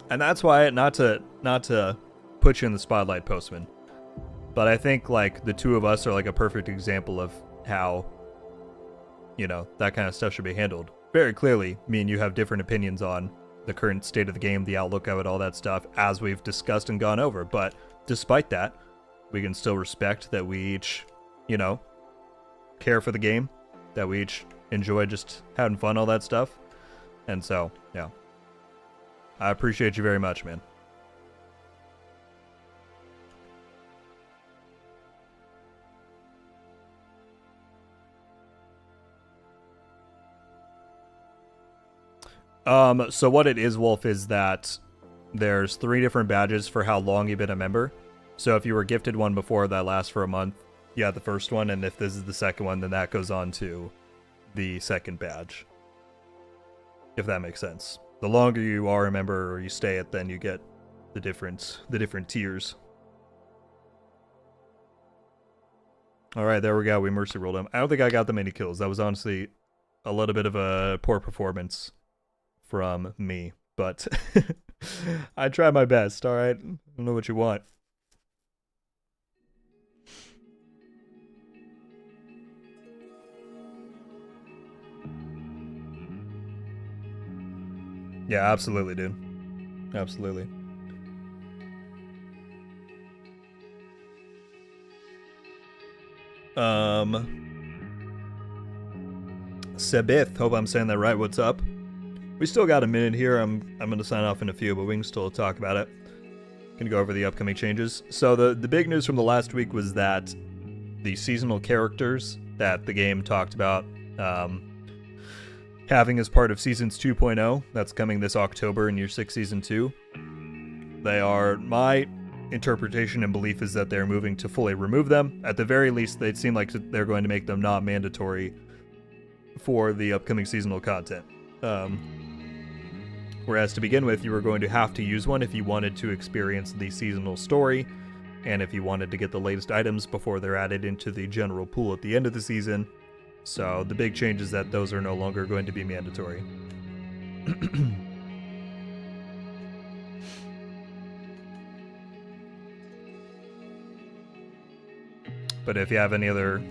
And that's why, not to put you in the spotlight, Postman, but I think like the 2 of us are like a perfect example of how, you know, that kind of stuff should be handled. Very clearly, me and you have different opinions on the current state of the game, the outlook of it, all that stuff, as we've discussed and gone over. But despite that, we can still respect that we each, you know, care for the game, that we each enjoy just having fun, all that stuff. And so, yeah. I appreciate you very much, man. So what it is, Wolf, is that there's 3 different badges for how long you've been a member. So if you were gifted one before, that lasts for a month. You have the first one, and if this is the second one, then that goes on to the second badge. If that makes sense. The longer you are a member or you stay it, then you get the different tiers. Alright, there we go. We mercy rolled him. I don't think I got that many kills. That was honestly a little bit of a poor performance from me, but I tried my best, alright? I don't know what you want. Yeah, absolutely, dude. Absolutely. Sebith, hope I'm saying that right. What's up? We still got a minute here. I'm going to sign off in a few, but we can still talk about it. Gonna go over the upcoming changes. So the big news from the last week was that the seasonal characters that the game talked about having as part of Seasons 2.0, that's coming this October in Year 6 Season 2, they are, my interpretation and belief is that they're moving to fully remove them. At the very least, they seem like they're going to make them not mandatory for the upcoming seasonal content. Whereas to begin with, you were going to have to use one if you wanted to experience the seasonal story, and if you wanted to get the latest items before they're added into the general pool at the end of the season. So the big change is that those are no longer going to be mandatory. But if you have any other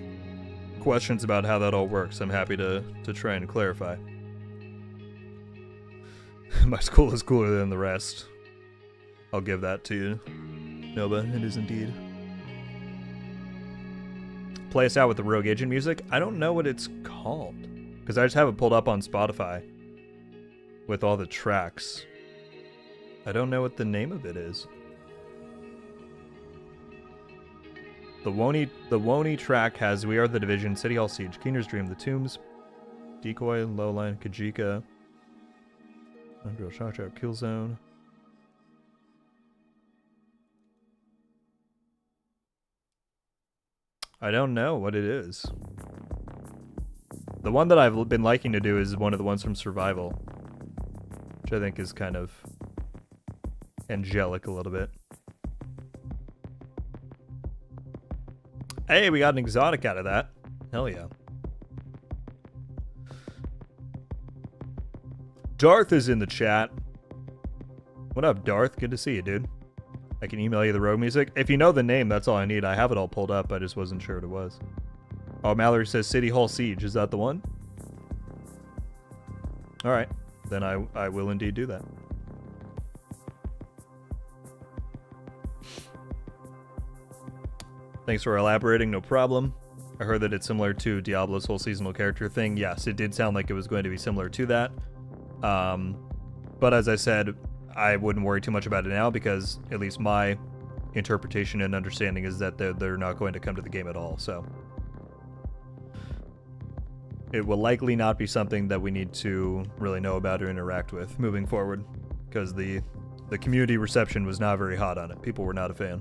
questions about how that all works, I'm happy to try and clarify. My school is cooler than the rest. I'll give that to you, Nova. It is indeed. Play us out with the Rogue Agent music. I don't know what it's called, because I just have it pulled up on Spotify with all the tracks. I don't know what the name of it is. The Woney track has We Are the Division, City Hall Siege, Keener's Dream, The Tombs, Decoy, Lowline, Kajika, Underground Shock Trap, Killzone. I don't know what it is. The one that I've been liking to do is one of the ones from Survival, which I think is kind of angelic a little bit. Hey, we got an exotic out of that. Hell yeah. Darth is in the chat. What up, Darth? Good to see you, dude. I can email you the Rogue music. If you know the name, that's all I need. I have it all pulled up. I just wasn't sure what it was. Oh, Mallory says City Hall Siege. Is that the one? All right. Then I will indeed do that. Thanks for elaborating. No problem. I heard that it's similar to Diablo's whole seasonal character thing. Yes, it did sound like it was going to be similar to that. But as I said, I wouldn't worry too much about it now because at least my interpretation and understanding is that they're not going to come to the game at all. So it will likely not be something that we need to really know about or interact with moving forward because the community reception was not very hot on it. People were not a fan.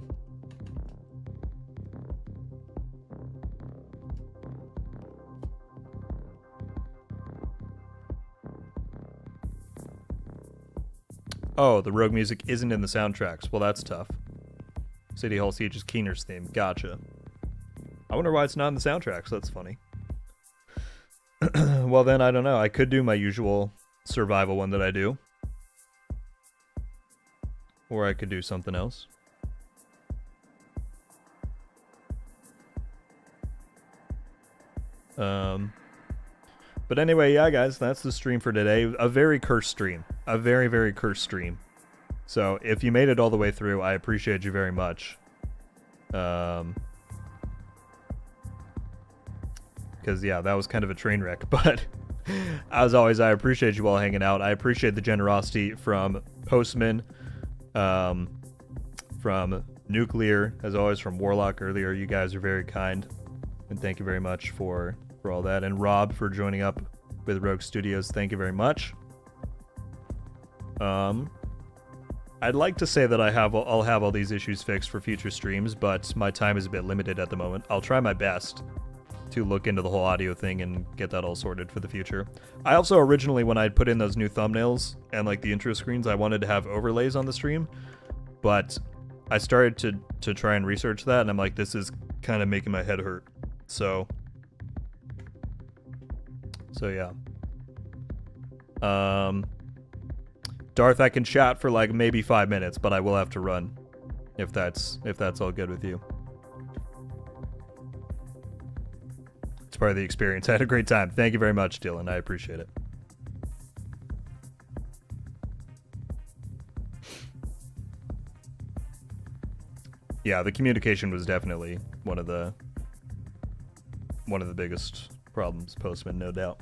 Oh, the Rogue music isn't in the soundtracks. Well, that's tough. City Hall Siege is Keener's theme. Gotcha. I wonder why it's not in the soundtracks. That's funny. Well, then, I don't know. I could do my usual survival one that I do. Or I could do something else. But anyway, yeah, guys, that's the stream for today. A very cursed stream. A very, very cursed stream. So if you made it all the way through, I appreciate you very much. Because, yeah, that was kind of a train wreck. But as always, I appreciate you all hanging out. I appreciate the generosity from Postman, from Nuclear, as always, from Warlock earlier. You guys are very kind. And thank you very much for all that. And Rob for joining up with Rogue Studios. Thank you very much. I'd like to say that I'll have all these issues fixed for future streams, but my time is a bit limited at the moment. I'll try my best to look into the whole audio thing and get that all sorted for the future. I also originally, when I'd put in those new thumbnails and like the intro screens, I wanted to have overlays on the stream, but I started to try and research that, and I'm like, this is kind of making my head hurt. So yeah. Darth, I can chat for like maybe 5 minutes, but I will have to run if that's all good with you. It's part of the experience. I had a great time. Thank you very much, Dylan. I appreciate it. Yeah, the communication was definitely one of the biggest problems, Postman, no doubt.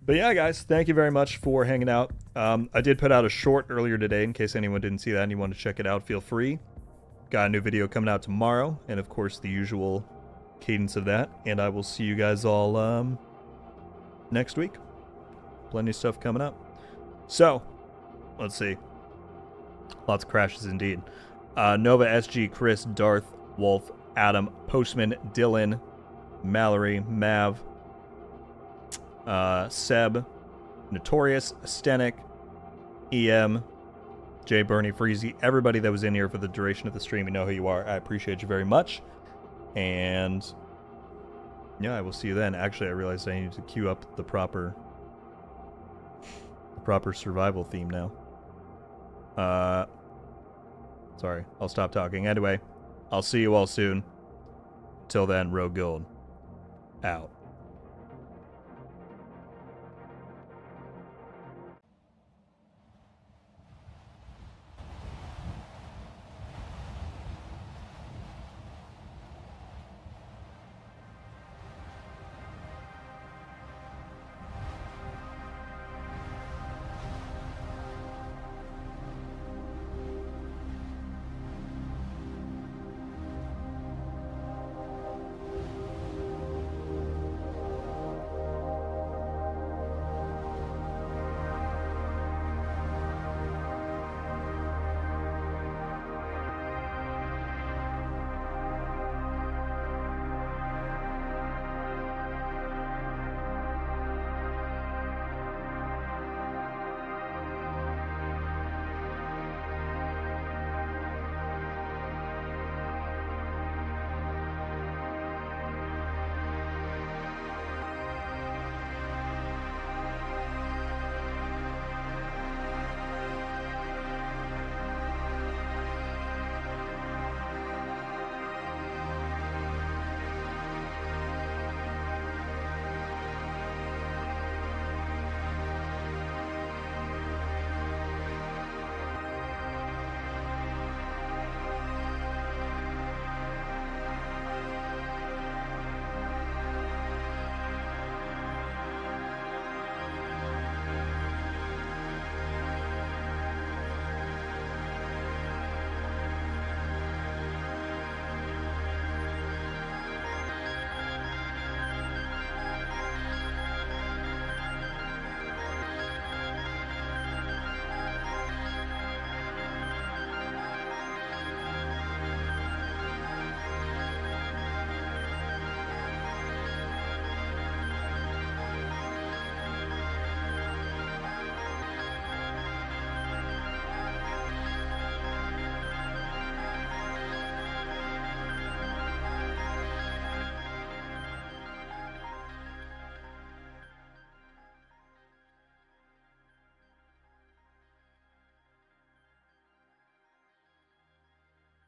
But yeah, guys, thank you very much for hanging out. I did put out a short earlier today in case anyone didn't see that and you want to check it out. Feel free. Got a new video coming out tomorrow, and of course the usual cadence of that. And I will see you guys all next week. Plenty of stuff coming up. So, let's see. Lots of crashes indeed. Nova, SG, Chris, Darth, Wolf, Adam, Postman, Dylan, Mallory, Mav, Seb, Notorious, Stenik, EM, Jay, Bernie, Freezy, everybody that was in here for the duration of the stream. You know who you are. I appreciate you very much. And yeah, I will see you then. Actually, I realized I need to queue up the proper survival theme now. Sorry, I'll stop talking. Anyway, I'll see you all soon. Till then, RogueGold out.